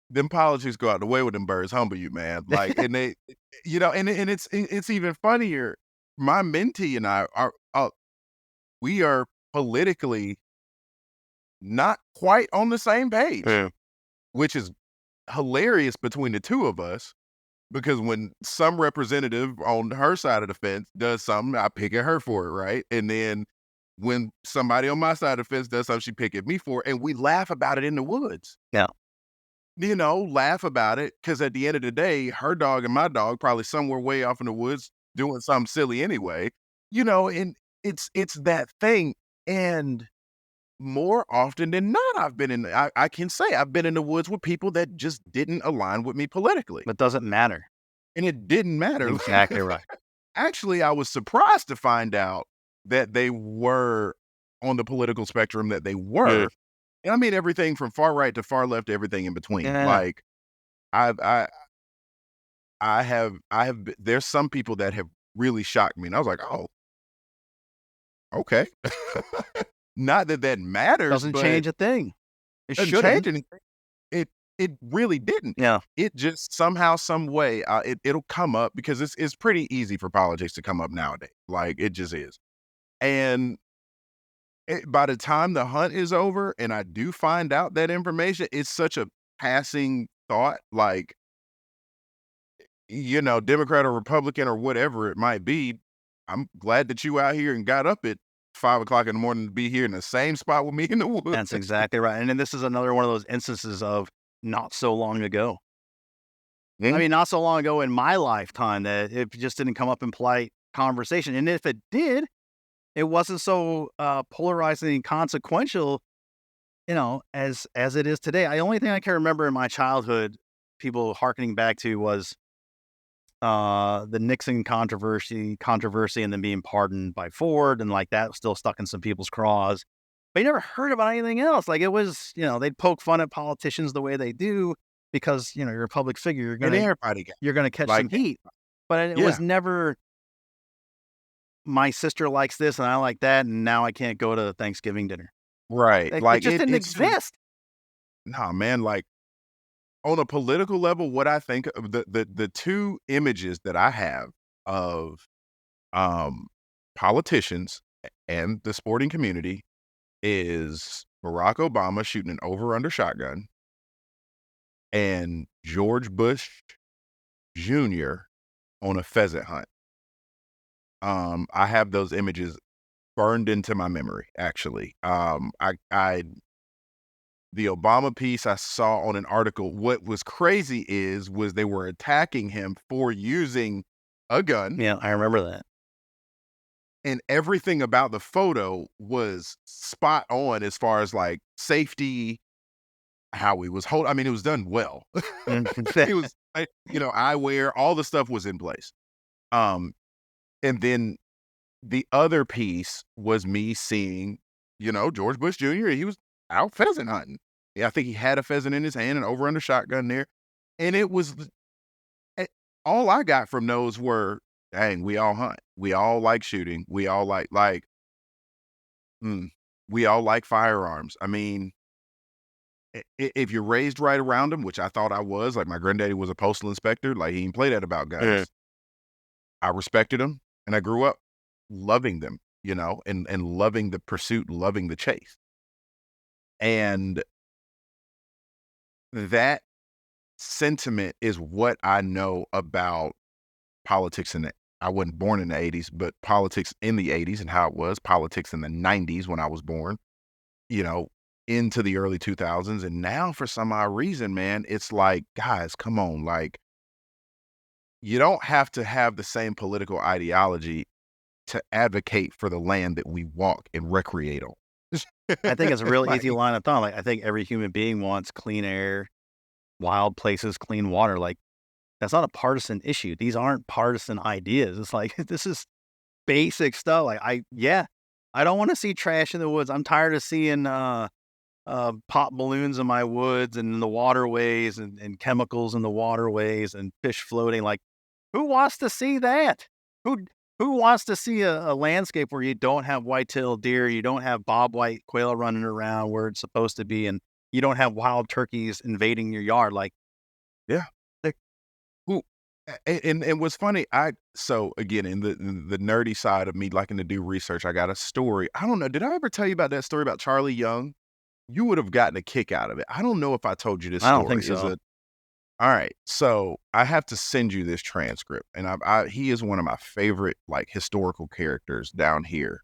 them politics go out the way with them birds humble you, man. Like, and they, and it's even funnier. My mentee and I are, we are politically not quite on the same page, Yeah. which is hilarious between the two of us. Because when some representative on her side of the fence does something, I pick at her for it, right? And then when somebody on my side of the fence does something, she pick at me for it, and we laugh about it in the woods. Yeah. Laugh about it because at the end of the day, her dog and my dog probably somewhere way off in the woods doing something silly anyway. And it's that thing. And more often than not, I can say I've been in the woods with people that just didn't align with me politically. But doesn't matter. And it didn't matter. Exactly right. Actually, I was surprised to find out that they were on the political spectrum that they Yeah. were. And I mean everything from far right to far left, everything in between. Yeah. Like I've I have there's some people that have really shocked me. And I was like, "Oh, okay." Not that that matters, Doesn't but change a thing. It doesn't change shouldn't. anything. It really didn't. Yeah. It just somehow, some way, it'll come up because it's pretty easy for politics to come up nowadays. Like it just is. And by the time the hunt is over and I do find out that information, it's such a passing thought. Like, Democrat or Republican or whatever it might be. I'm glad that you out here and got up at 5 o'clock in the morning to be here in the same spot with me in the woods. That's exactly right. And then this is another one of those instances of not so long ago. I mean, not so long ago in my lifetime that it just didn't come up in polite conversation. And if it did, it wasn't so polarizing and consequential, as it is today. The only thing I can remember in my childhood, people hearkening back to was the Nixon controversy, and then being pardoned by Ford, and like that was still stuck in some people's craws. But you never heard about anything else. Like it was, they'd poke fun at politicians the way they do because you're a public figure. And everybody got You're gonna catch like, some heat. But it yeah, was never, my sister likes this and I like that, and now I can't go to Thanksgiving dinner. right. It Like just didn't it's exist. nah, man. Like on a political level, what I think of the two images that I have of um politicians and the sporting community is Barack Obama shooting an over under shotgun and George Bush Jr. on a pheasant hunt. I have those images burned into my memory, actually. I the Obama piece I saw on an article, what was crazy was they were attacking him for using a gun, Yeah, I remember that. and everything about the photo was spot on as far as, like, safety, how he was holding. I mean, it was done well. It was, eyewear, all the stuff was in place. Um, and then the other piece was me seeing, George Bush Jr. He was out pheasant hunting. Yeah, I think he had a pheasant in his hand and over under shotgun there. And it was eh, all I got from those were, dang, we all hunt. We all like shooting. We all mm, we all like firearms. I mean, if you're raised right around them, which I thought I was, like my granddaddy was a postal inspector, like he didn't play that about guns. I respected them and I grew up loving them, and loving the pursuit, loving the chase. And that sentiment is what I know about politics I wasn't born in the 80s, but politics in the 80s and how it was, politics in the 90s when I was born, you know, into the early 2000s. And now for some odd reason, man, it's like, guys, come on. Like, you don't have to have the same political ideology to advocate for the land that we walk and recreate on. I think it's a real Like, easy line of thought. Like, I think every human being wants clean air, wild places, clean water. Like, that's not a partisan issue. These aren't partisan ideas. It's like, this is basic stuff. Like, I don't want to see trash in the woods. I'm tired of seeing pop balloons in my woods and in the waterways and chemicals in the waterways and fish floating. Like, who wants to see that? Who who wants to see a landscape where you don't have white-tailed deer, you don't have bobwhite quail running around where it's supposed to be, and you don't have wild turkeys invading your yard? Like, yeah. they Who and what's funny, so again, in the nerdy side of me liking to do research, I got a story. I don't know, did I ever tell you about that story about Charlie Young? You would have gotten a kick out of it. I don't know if I told you this I don't think story. so. All right, so I have to send you this transcript, and he is one of my favorite, like, historical characters down here,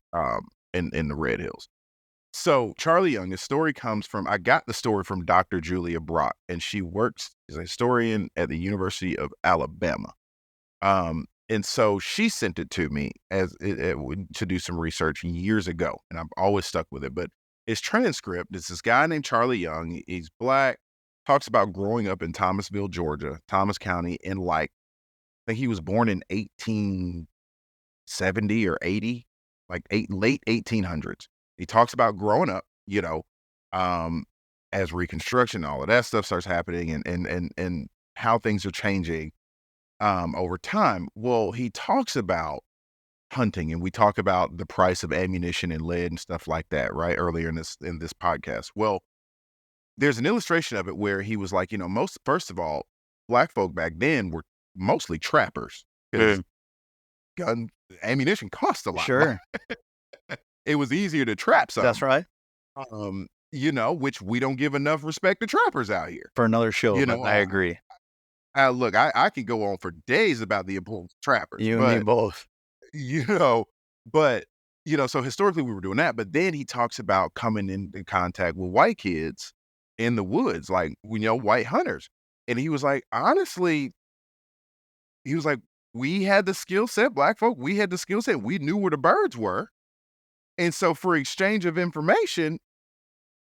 in the Red Hills. So Charlie Young, his story comes from I got the story from Dr. Julia Brock, and she works as a historian at the University of Alabama. And so she sent it to me to do some research years ago, and I've always stuck with it. But his transcript is this guy named Charlie Young. He's black, talks about growing up in Thomasville, Georgia, Thomas County, in like I think he was born in 1870 or 80, like late 1800s. He talks about growing up, um, as Reconstruction, all of that stuff starts happening, and how things are changing over time. Well, he talks about hunting, and we talk about the price of ammunition and lead and stuff like that, right? Earlier in this podcast. Well, there's an illustration of it where he was like, most first of all, black folk back then were mostly trappers because Mm. gun ammunition cost a lot. Sure. It was easier to trap That's something, right. which we don't give enough respect to trappers out here. For another show, You but know, I I, agree. look, I could go on for days about the importance of trappers, You and me but both. you know, but so historically we were doing that, but then he talks about coming into contact with white kids in the woods, like white hunters, and he was like, honestly, he was like, we had the skill set, black folk, we had the skill set, we knew where the birds were, and so for exchange of information,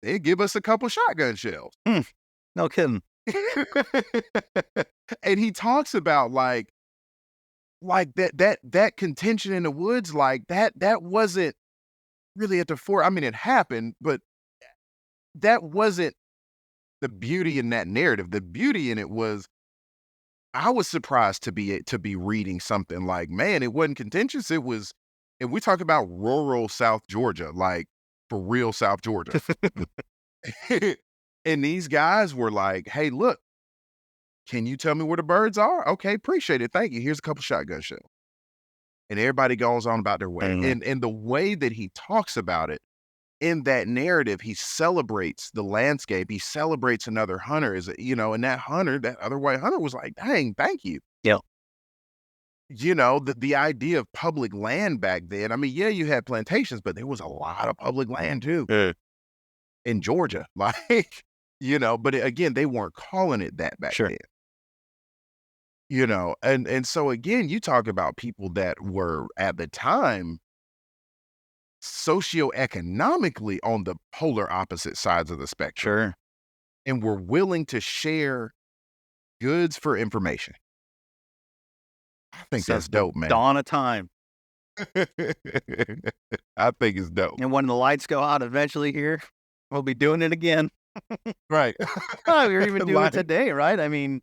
they give us a couple shotgun shells. Hmm. No kidding. And he talks about that contention in the woods, like that wasn't really at the fore. I mean, it happened, but that wasn't the beauty in that narrative. The beauty in it was I was surprised to be reading something like, man, it wasn't contentious. It was, and we talk about rural South Georgia, like for real South Georgia. And these guys were like, hey, look, can you tell me where the birds are? Okay, appreciate it. Thank you. Here's a couple shotgun shells. And everybody goes on about their way. Mhm. And the way that he talks about it in that narrative, he celebrates the landscape. He celebrates another hunter, and that hunter, that other white hunter was like, dang, thank you. Yep. The idea of public land back then, I mean, yeah, you had plantations, but there was a lot of public land too Mm. in Georgia. Like, but again, they weren't calling it that back Sure. then. And so again, you talk about people that were at the time socioeconomically on the polar opposite sides of the spectrum. Sure. and we're willing to share goods for information. I think Since that's the dope, man. dawn of time. I think it's dope. And when the lights go out eventually here, we'll be doing it again. Right. Oh, we're even doing it Like, today, right? I mean,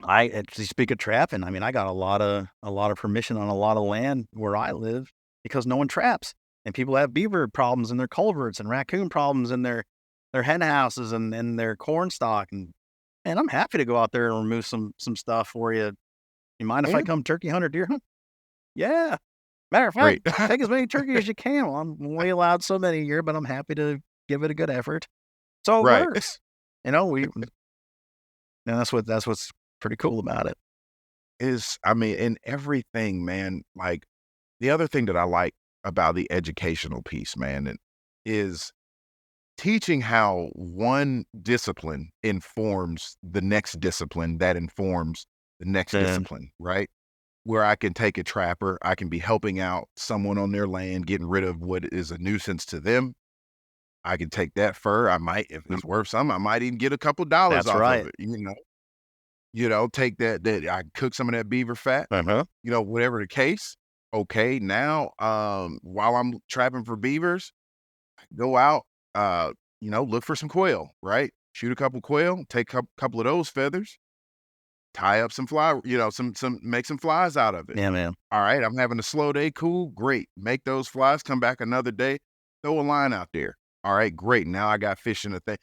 I actually speak of trapping. I mean, I got a lot of permission on a lot of land where I live because no one traps. And people have beaver problems in their culverts and raccoon problems in their hen houses and their corn stock. And I'm happy to go out there and remove some stuff for you. You mind if I and come turkey hunt or deer hunt? Yeah. Matter of fact, great. take as many turkeys as you can. Well, I'm only allowed so many a year, but I'm happy to give it a good effort. So it Right. works. And that's what's pretty cool about it. I mean, in everything, man, like the other thing that I like about the educational piece, man, is teaching how one discipline informs the next discipline that informs the next Then discipline, right? Where I can take a trapper, I can be helping out someone on their land, getting rid of what is a nuisance to them. I can take that fur. I might, if it's worth some, I might even get a couple dollars that's off of right. it. Take that I cook some of that beaver fat, Uh-huh. whatever the case. Okay, now, while I'm trapping for beavers, go out, look for some quail, right? Shoot a couple quail, take a couple of those feathers, tie up some fly, make some flies out of it. Yeah, man. All right, I'm having a slow day, cool, great. Make those flies, come back another day, throw a line out there. All right, great. Now I got fish in the thing.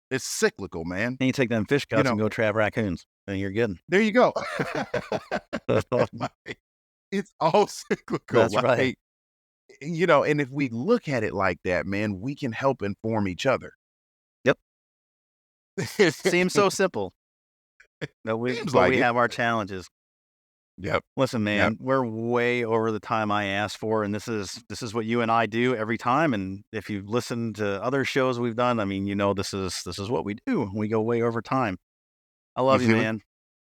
It's cyclical, man. And you take them fish You cuts know, and go trap raccoons, and you're good. there you go. Like, it's all cyclical. That's right. Like, and if we look at it like that, man, we can help inform each other. Yep. Seems so simple. But Seems like we it. have our challenges. Yep. Listen, Yep. man, we're way over the time I asked for, and this is what you and I do every time. And if you've listened to other shows we've done, I mean, this is what we do. We go way over time. I You love you, feel me? man.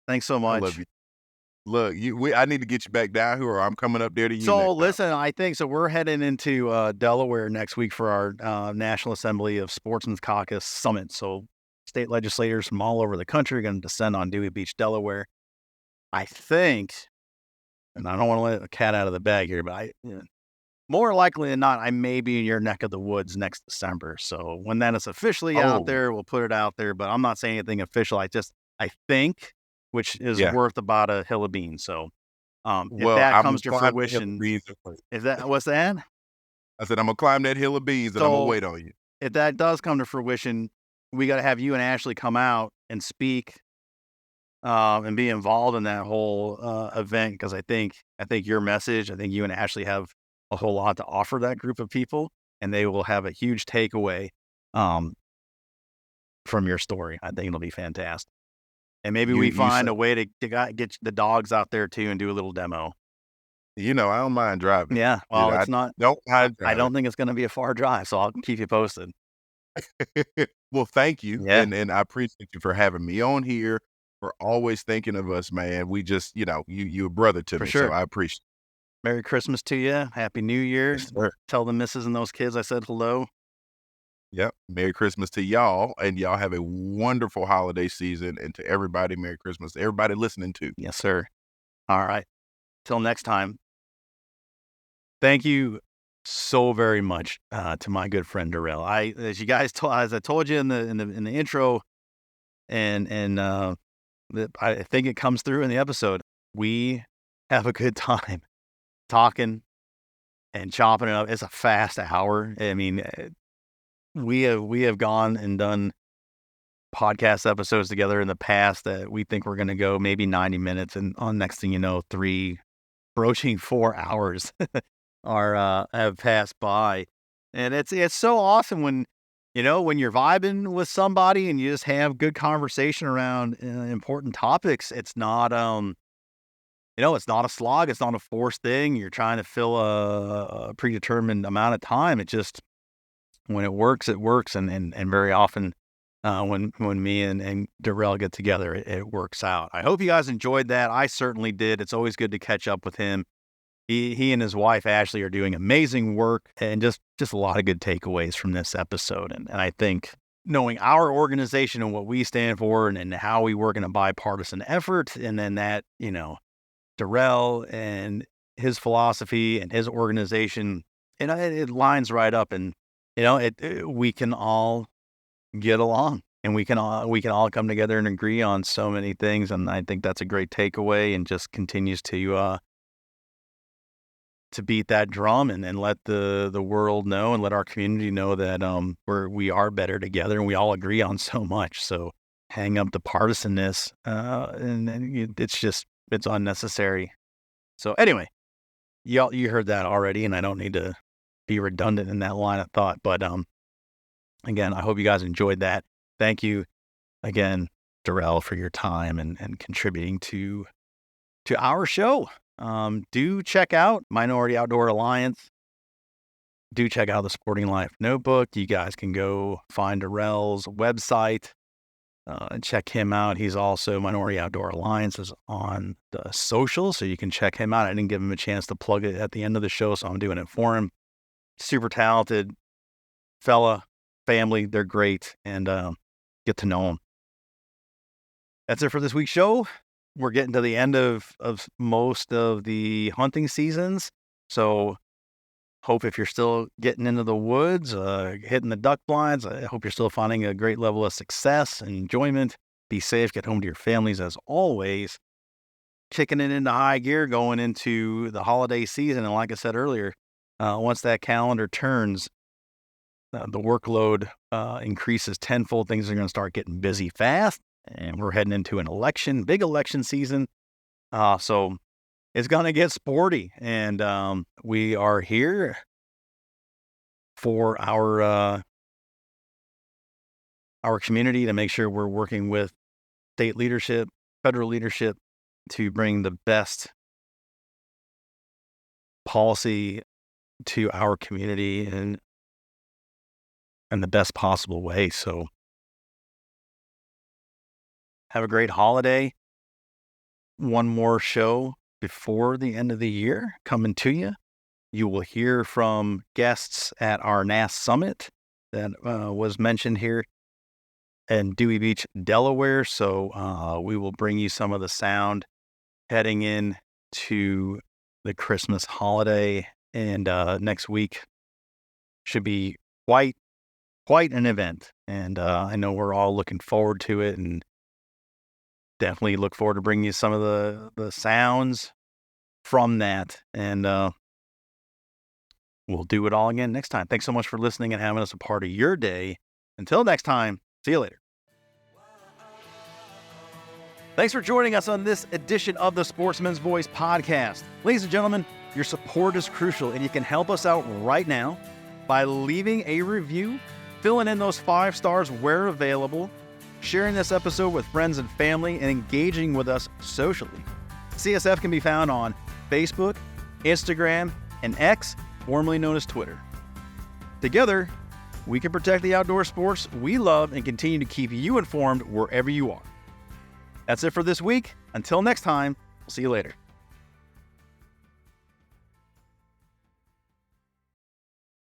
Thanks so I love much. you. Look, I need to get you back down here, or I'm coming up there to you So next time. listen, I think so. We're heading into Delaware next week for our National Assembly of Sportsmen's Caucus Summit. So state legislators from all over the country are going to descend on Dewey Beach, Delaware. I think, and I don't want to let the cat out of the bag here, but more likely than not, I may be in your neck of the woods next December. So when that is officially out Oh, there, we'll put it out there. But I'm not saying anything official. I think, which is yeah. worth about a hill of beans. So if Well, that I'm gonna comes to climb that hill of fruition, beans. what's that? I said, I'm gonna climb that hill of beans, and I'm gonna So wait on you. if that does come to fruition, we got to have you and Ashley come out and speak and be involved in that whole event because I think your message. I think you and Ashley have a whole lot to offer that group of people, and they will have a huge takeaway um, from your story. I think it'll be fantastic, and maybe You we you find said, a way to get the dogs out there too and do a little demo. I don't mind driving. Yeah, well, I it's not. don't mind I driving. don't think it's going to be a far drive, so I'll keep you posted. Well, thank you, Yeah, and I appreciate you for having me on here, for always thinking of us, man. We just, you a brother to for me, so sure. I appreciate Merry Christmas to you. Happy New Year. it. Yes, sir. Tell the missus and those kids I said hello. Yep. Merry Christmas to y'all, and y'all have a wonderful holiday season, and to everybody, Merry Christmas to everybody listening too. Yes, sir. All right. Till next time. Thank you so very much to my good friend Durrell. As I told you in the intro, and I think it comes through in the episode. We have a good time talking and chopping it up. It's a fast hour. I mean, we have gone and done podcast episodes together in the past that we think we're going to go maybe 90 minutes, and on next thing you know, broaching 4 hours have passed by, and it's so awesome when when you're vibing with somebody and you just have good conversation around important topics. It's not it's not a slog. It's not a forced thing. You're trying to fill a predetermined amount of time. It just when it works, and very often when me and Durrell get together, it works out. I hope you guys enjoyed that. I certainly did. It's always good to catch up with him. He and his wife, Ashley, are doing amazing work, and just a lot of good takeaways from this episode. And I think knowing our organization and what we stand for and how we work in a bipartisan effort, and then that, Durrell and his philosophy and his organization, it lines right up, and, we can all get along, and we can all come together and agree on so many things. And I think that's a great takeaway, and just continues to beat that drum and let the world know and let our community know that we are better together, and we all agree on so much. So hang up the partisanness, and it's unnecessary. So anyway, you heard that already, and I don't need to be redundant in that line of thought. But again, I hope you guys enjoyed that. Thank you again, Durrell, for your time and contributing to our show. Do check out Minority Outdoor Alliance. Do check out the Sporting Life Notebook. You guys can go find Durrell's website and check him out. He's also Minority Outdoor Alliance is on the social, so you can check him out. I didn't give him a chance to plug it at the end of the show, so I'm doing it for him. Super talented fella, family. They're great, and get to know him. That's it for this week's show. We're getting to the end of most of the hunting seasons. So hope if you're still getting into the woods, hitting the duck blinds, I hope you're still finding a great level of success and enjoyment. Be safe, get home to your families as always. Kicking it into high gear going into the holiday season. And like I said earlier, once that calendar turns, the workload increases tenfold. Things are going to start getting busy fast. And we're heading into an big election season. So it's going to get sporty. And we are here for our community to make sure we're working with state leadership, federal leadership to bring the best policy to our community in the best possible way. So have a great holiday. One more show before the end of the year coming to you. You will hear from guests at our NAS Summit that was mentioned here in Dewey Beach, Delaware. So we will bring you some of the sound heading in to the Christmas holiday. And next week should be quite an event. And I know we're all looking forward to it, and definitely look forward to bringing you some of the sounds from that. And we'll do it all again next time. Thanks so much for listening and having us a part of your day. Until next time, see you later. Thanks for joining us on this edition of the Sportsman's Voice podcast. Ladies and gentlemen, your support is crucial, and you can help us out right now by leaving a review, filling in those 5 stars where available, sharing this episode with friends and family, and engaging with us socially. CSF can be found on Facebook, Instagram, and X, formerly known as Twitter. Together, we can protect the outdoor sports we love and continue to keep you informed wherever you are. That's it for this week. Until next time, we'll see you later.